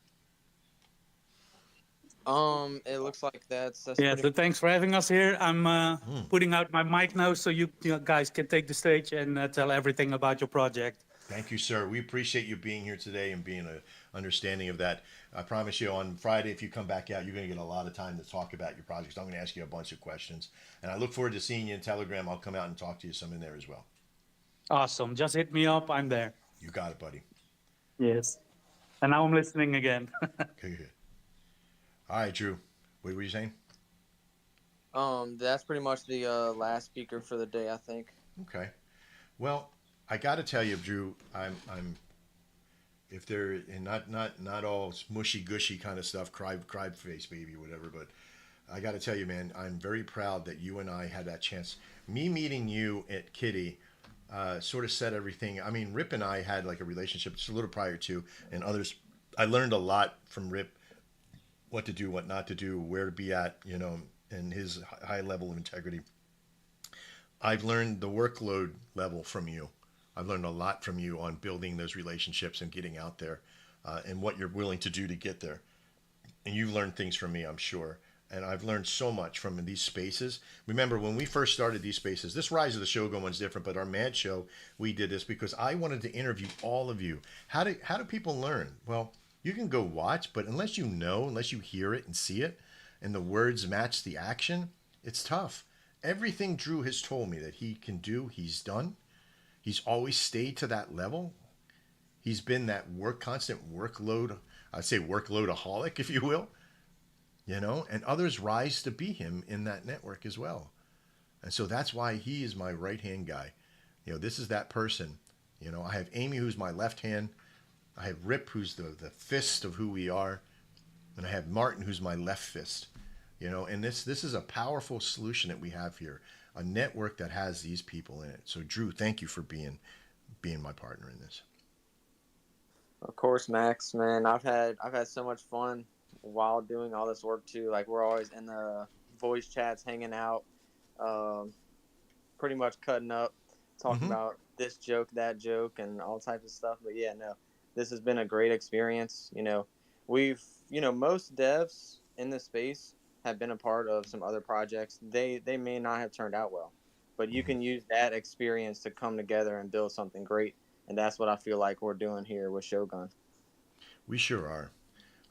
It looks like that's Yeah, so thanks for having us here. I'm putting out my mic now so you guys can take the stage and tell everything about your project. Thank you, sir. We appreciate you being here today and being an understanding of that. I promise you on Friday, if you come back out, you're going to get a lot of time to talk about your projects. I'm going to ask you a bunch of questions. And I look forward to seeing you in Telegram. I'll come out and talk to you some in there as well. Awesome. Just hit me up. I'm there. You got it, buddy. Yes. And now I'm listening again. Okay, good. All right, Drew. What were you saying? That's pretty much the last speaker for the day, I think. Okay. Well, I got to tell you, Drew, I'm if they're and not all mushy gushy kind of stuff, cry face baby, whatever, but I got to tell you, man, I'm very proud that you and I had that chance. Me meeting you at Kitty sort of set everything. I mean, Rip and I had like a relationship just a little prior to, and others. I learned a lot from Rip, what to do, what not to do, where to be at, you know, and his high level of integrity. I've learned the workload level from you. I've learned a lot from you on building those relationships and getting out there and what you're willing to do to get there. And you've learned things from me, I'm sure. And I've learned so much from these spaces. Remember, when we first started these spaces, this Rise of the Shogun one's different, but our Mad Show, we did this because I wanted to interview all of you. How do people learn? Well, you can go watch, but unless you know, unless you hear it and see it, and the words match the action, it's tough. Everything Drew has told me that he can do, he's done. He's always stayed to that level. He's been that constant workload, I'd say workloadaholic, if you will, you know, and others rise to be him in that network as well. And so that's why he is my right-hand guy. You know, this is that person. You know, I have Amy, who's my left hand. I have Rip, who's the fist of who we are. And I have Martin, who's my left fist. You know, and this is a powerful solution that we have here. A network that has these people in it. So Drew, thank you for being my partner in this. Of course, Max, man. I've had so much fun while doing all this work too. Like, we're always in the voice chats, hanging out, pretty much cutting up, talking about this joke, that joke, and all types of stuff. But yeah, no, this has been a great experience. You know, most devs in this space have been a part of some other projects. They may not have turned out well, but you can use that experience to come together and build something great. And that's what I feel like we're doing here with Shogun. We sure are.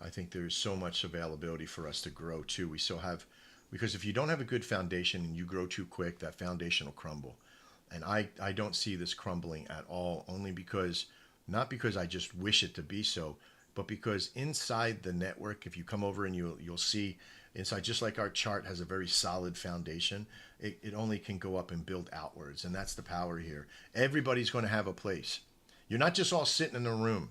I think there's so much availability for us to grow too. We still have, because if you don't have a good foundation and you grow too quick, that foundation will crumble. And I don't see this crumbling at all, only because, not because I just wish it to be so, but because inside the network, if you come over and you'll see inside, just like our chart has a very solid foundation, it only can go up and build outwards. And that's the power here. Everybody's going to have a place. You're not just all sitting in a room.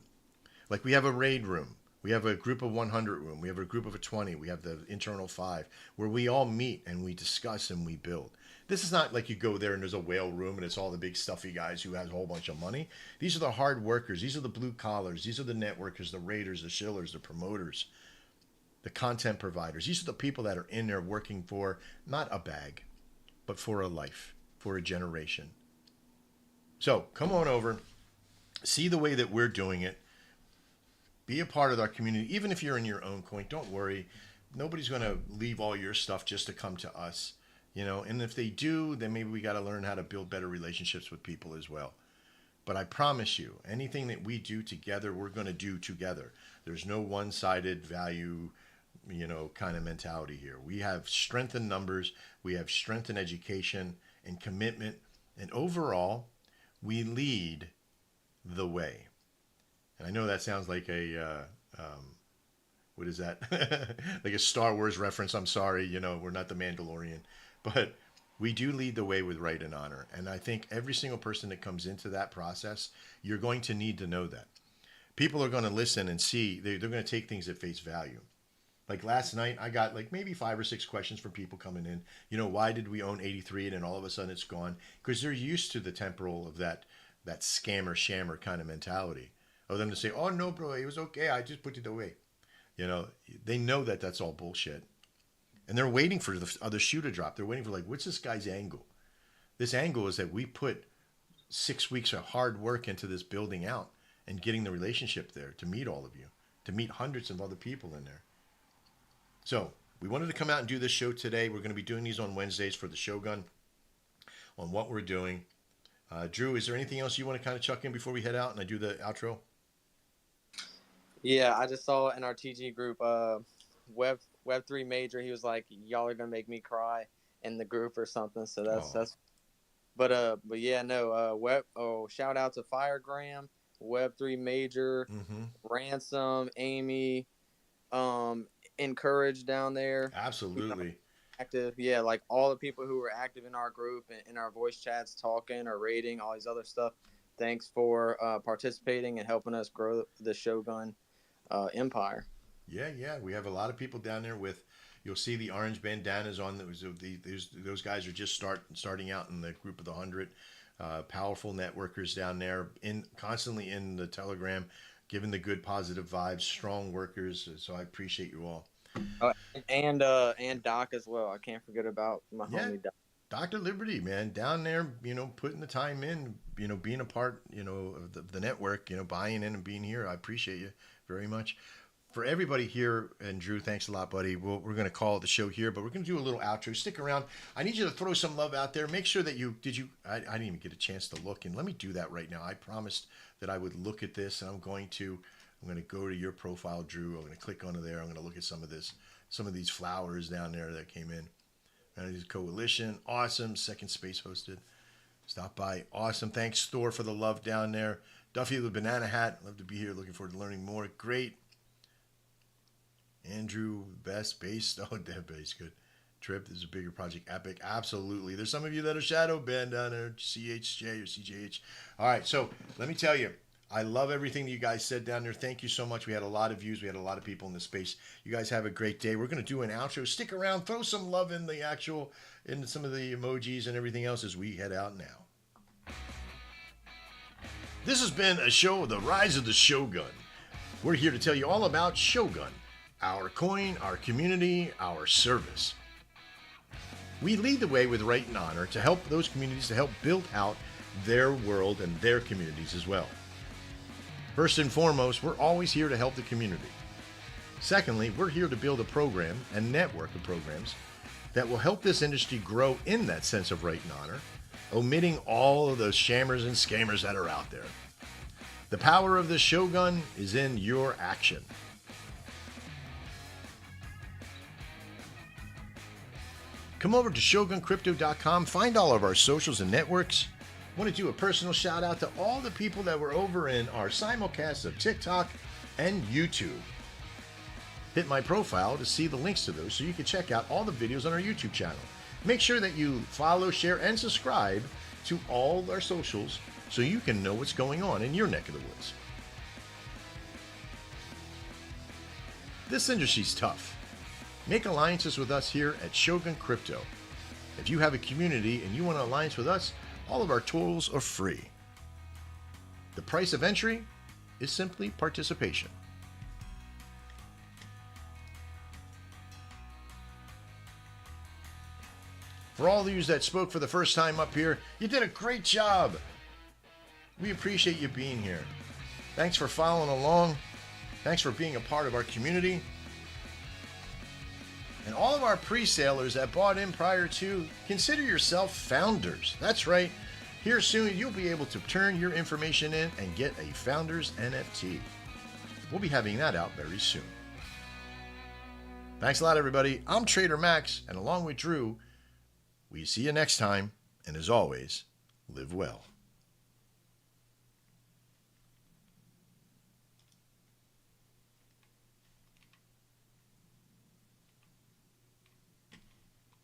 Like, we have a raid room. We have a group of 100 room. We have a group of 20. We have the internal 5 where we all meet and we discuss and we build. This is not like you go there and there's a whale room and it's all the big stuffy guys who has a whole bunch of money. These are the hard workers. These are the blue collars. These are the networkers, the raiders, the shillers, the promoters, the content providers. These are the people that are in there working for not a bag, but for a life, for a generation. So come on over, see the way that we're doing it. Be a part of our community. Even if you're in your own coin, don't worry. Nobody's going to leave all your stuff just to come to us, you know. And if they do, then maybe we got to learn how to build better relationships with people as well. But I promise you, anything that we do together, we're going to do together. There's no one-sided value, you know, kind of mentality here. We have strength in numbers. We have strength in education and commitment. And overall, we lead the way. And I know that sounds like a, what is that? Like a Star Wars reference. I'm sorry, you know, we're not the Mandalorian. But we do lead the way with right and honor. And I think every single person that comes into that process, you're going to need to know that. people are going to listen and see. They're going to take things at face value. Like last night, I got like maybe 5 or 6 questions from people coming in. You know, why did we own 83 and then all of a sudden it's gone? Because they're used to the temporal of that scammer, shammer kind of mentality. Of them to say, oh, no, bro, it was okay. I just put it away. You know, they know that that's all bullshit. And they're waiting for the other shoe to drop. They're waiting for like, what's this guy's angle? This angle is that we put 6 weeks of hard work into this building out and getting the relationship there to meet all of you, to meet hundreds of other people in there. So we wanted to come out and do this show today. We're going to be doing these on Wednesdays for the Shogun on what we're doing. Drew, is there anything else you want to kind of chuck in before we head out and I do the outro? Yeah, I just saw in our TG group, Web3 Major. He was like, "Y'all are gonna make me cry" in the group or something. So that's. But yeah, no. Shout out to Firegram, Web3 Major, Ransom, Amy, Encourage down there. Absolutely. Active, yeah, like all the people who were active in our group and in our voice chats, talking or rating, all these other stuff. Thanks for participating and helping us grow the Shogun empire. Yeah, we have a lot of people down there with. You'll see the orange bandanas on. Those guys are just starting out in the group of the 100. Powerful networkers down there, constantly in the Telegram, giving the good positive vibes. Strong workers. So I appreciate you all. And Doc as well. I can't forget about my homie Doc. Dr. Liberty, man, down there, you know, putting the time in, you know, being a part, you know, of the network, you know, buying in and being here. I appreciate you very much. For everybody here, and Drew, thanks a lot, buddy. We're going to call the show here, but we're going to do a little outro. Stick around. I need you to throw some love out there. Make sure that I didn't even get a chance to look, and let me do that right now. I promised that I would look at this, and I'm going to go to your profile, Drew. I'm going to click onto there. I'm going to look at some of these flowers down there that came in. And Coalition, awesome. Second space hosted. Stop by, awesome. Thanks, Thor, for the love down there. Duffy with the banana hat, love to be here. Looking forward to learning more. Great. Andrew, best base. Oh, that base, good. Trip, this is a bigger project. Epic, absolutely. There's some of you that are shadow banned down there, CHJ or CJH. All right, so let me tell you, I love everything that you guys said down there. Thank you so much. We had a lot of views. We had a lot of people in the space. You guys have a great day. We're going to do an outro. Stick around. Throw some love in in some of the emojis and everything else as we head out now. This has been a show of the Rise of the Shogun. We're here to tell you all about Shogun, our coin, our community, our service. We lead the way with right and honor to help those communities to help build out their world and their communities as well. First and foremost, we're always here to help the community. Secondly, we're here to build a program and network of programs that will help this industry grow in that sense of right and honor, omitting all of those shammers and scammers that are out there. The power of the Shogun is in your action. Come over to shoguncrypto.com, find all of our socials and networks. I want to do a personal shout out to all the people that were over in our simulcasts of TikTok and YouTube. Hit my profile to see the links to those so you can check out all the videos on our YouTube channel. Make sure that you follow, share, and subscribe to all our socials so you can know what's going on in your neck of the woods. This industry's tough. Make alliances with us here at Shogun Crypto. If you have a community and you want to alliance with us, all of our tools are free. The price of entry is simply participation. For all of you that spoke for the first time up here, you did a great job. We appreciate you being here. Thanks for following along. Thanks for being a part of our community. And all of our pre-salers that bought in prior to, consider yourself founders. That's right. Here soon, you'll be able to turn your information in and get a Founders NFT. We'll be having that out very soon. Thanks a lot, everybody. I'm Trader Max, and along with Drew, we see you next time. And as always, live well.